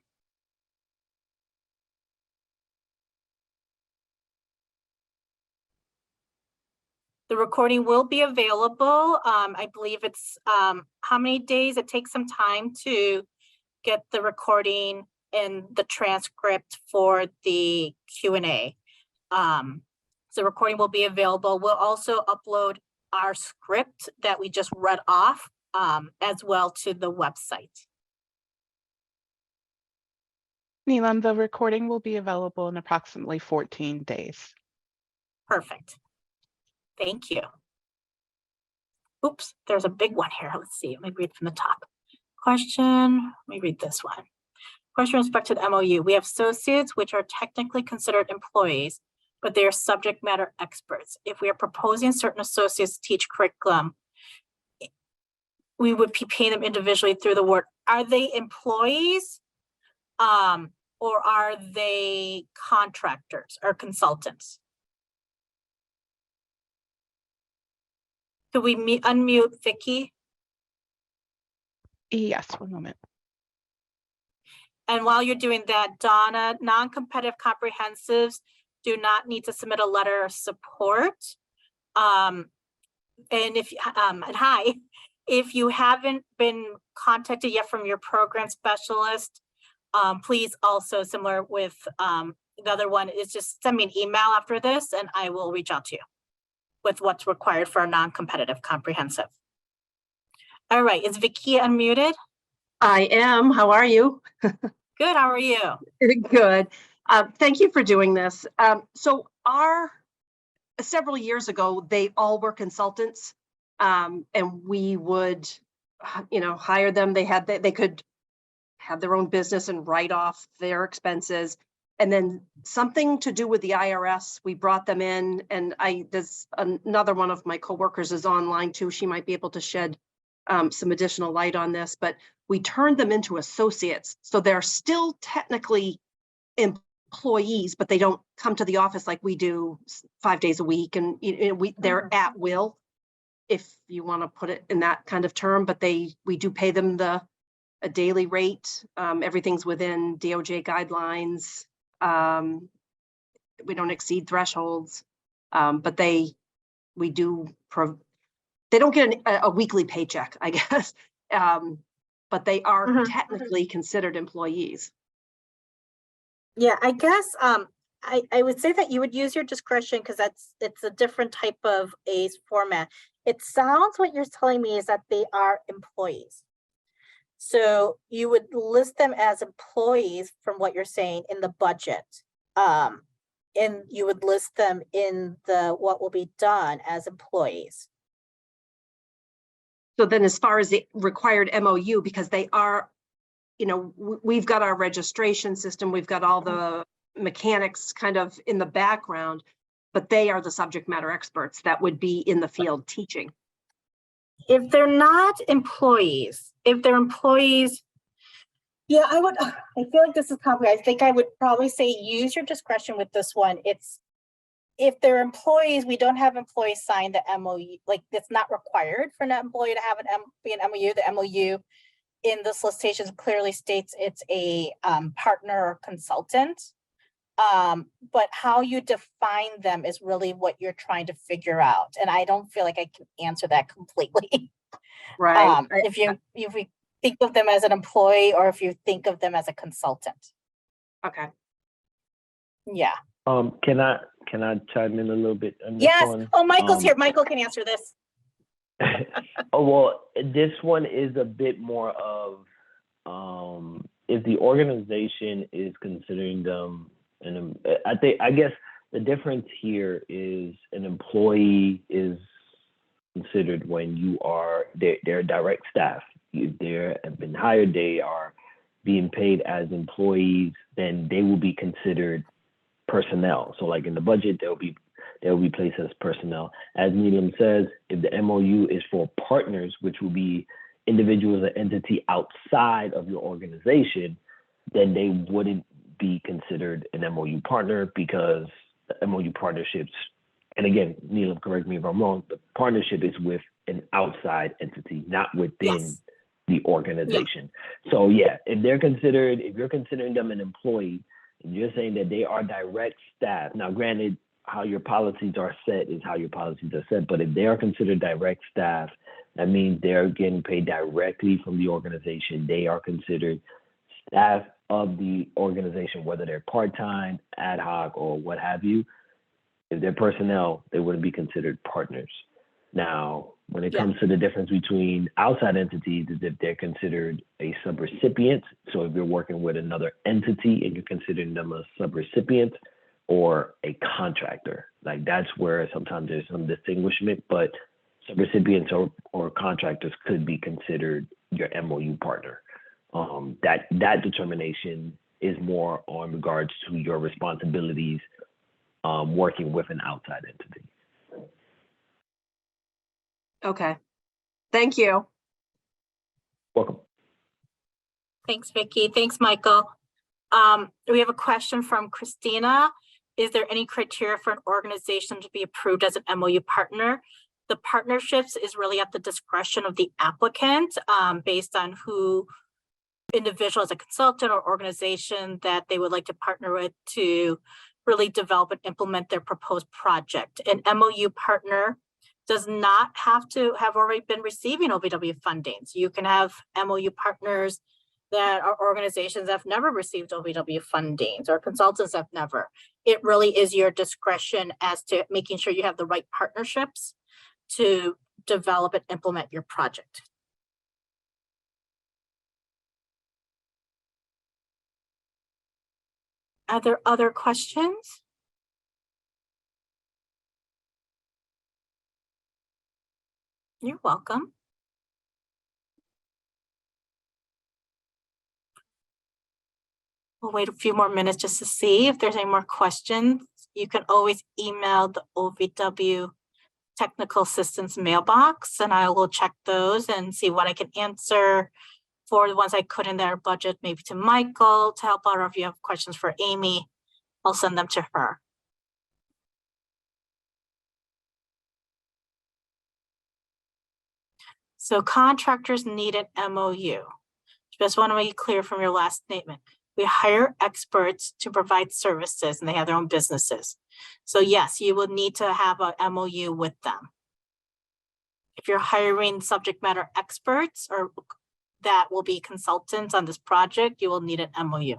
The recording will be available. I believe it's how many days? It takes some time to get the recording and the transcript for the Q&A. So the recording will be available. We'll also upload our script that we just read off as well to the website. Neelam, the recording will be available in approximately 14 days. Perfect. Thank you. Oops, there's a big one here. Let's see. Let me read from the top. Question, let me read this one. Question with respect to the MOU. We have associates which are technically considered employees, but they are subject matter experts. If we are proposing certain associates to teach curriculum, we would be paying them individually through the word. Are they employees? Or are they contractors or consultants? Could we unmute Vicky? Yes, one moment. And while you're doing that, Donna, non-competitive comprehensives do not need to submit a letter of support. And if, and hi, if you haven't been contacted yet from your program specialist, please also, similar with the other one, is just send me an email after this and I will reach out to you with what's required for a non-competitive comprehensive. All right, is Vicky unmuted? I am. How are you? Good, how are you? Good. Thank you for doing this. So several years ago, they all were consultants, and we would, hire them. They could have their own business and write off their expenses. And then something to do with the IRS, we brought them in, and there's another one of my coworkers is online too. She might be able to shed some additional light on this, but we turned them into associates. So they're still technically employees, but they don't come to the office like we do 5 days a week. And they're at will, if you want to put it in that kind of term, but we do pay them a daily rate. Everything's within DOJ guidelines. We don't exceed thresholds, but they don't get a weekly paycheck, I guess, but they are technically considered employees. Yeah, I guess I would say that you would use your discretion because it's a different type of a format. It sounds what you're telling me is that they are employees. So you would list them as employees from what you're saying in the budget. And you would list them in what will be done as employees. So then as far as the required MOU, because they are, we've got our registration system, we've got all the mechanics kind of in the background, but they are the subject matter experts that would be in the field teaching. If they're not employees, if they're employees, yeah, I feel like this is complicated. I think I would probably say use your discretion with this one. If they're employees, we don't have employees sign the MOU. Like, it's not required for an employee to have be an MOU. The MOU in the solicitation clearly states it's a partner or consultant. But how you define them is really what you're trying to figure out. And I don't feel like I can answer that completely. Right. If you think of them as an employee or if you think of them as a consultant. Okay. Yeah. Can I chime in a little bit on this Yes. one? Oh, Michael's here. Michael can answer this. Oh, well, this one is a bit more of if the organization is considering them, and I guess the difference here is an employee is considered when they're direct staff. They have been hired, they are being paid as employees, then they will be considered personnel. So like in the budget, they'll be placed as personnel. As Neelam says, if the MOU is for partners, which will be individuals or entity outside of your organization, then they wouldn't be considered an MOU partner because the MOU partnerships, and again, Neelam, correct me if I'm wrong, the partnership is with an outside entity, not within the organization. Yeah. So yeah, if you're considering them an employee, and you're saying that they are direct staff. Now, granted, how your policies are set is how your policies are set, but if they are considered direct staff, that means they're getting paid directly from the organization. They are considered staff of the organization, whether they're part-time, ad hoc, or what have you. If they're personnel, they wouldn't be considered partners. Now, when it Yeah. comes to the difference between outside entities, is if they're considered a subrecipient. So if you're working with another entity and you're considering them a subrecipient or a contractor, like that's where sometimes there's some distinguishment, but subrecipients or contractors could be considered your MOU partner. That determination is more on regards to your responsibilities working with an outside entity. Okay, thank you. Welcome. Thanks, Vicky. Thanks, Michael. We have a question from Christina. Is there any criteria for an organization to be approved as an MOU partner? The partnerships is really at the discretion of the applicant, based on who individual as a consultant or organization that they would like to partner with to really develop and implement their proposed project. An MOU partner does not have to have already been receiving OVW funding. So you can have MOU partners that are organizations that have never received OVW funding or consultants that have never. It really is your discretion as to making sure you have the right partnerships to develop and implement your project. Are there other questions? You're welcome. We'll wait a few more minutes just to see if there's any more questions. You can always email the OVW Technical Assistance mailbox, and I will check those and see what I can answer for the ones I could in their budget, maybe to Michael to help out, or if you have questions for Amy, I'll send them to her. So contractors need an MOU. Just want to make it clear from your last statement. We hire experts to provide services and they have their own businesses. So yes, you will need to have a MOU with them. If you're hiring subject matter experts or that will be consultants on this project, you will need an MOU.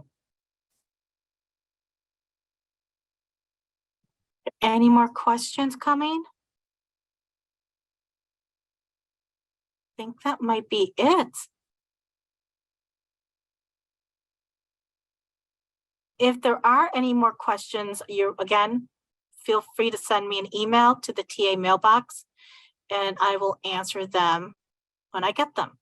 Any more questions coming? I think that might be it. If there are any more questions, again, feel free to send me an email to the TA mailbox and I will answer them when I get them.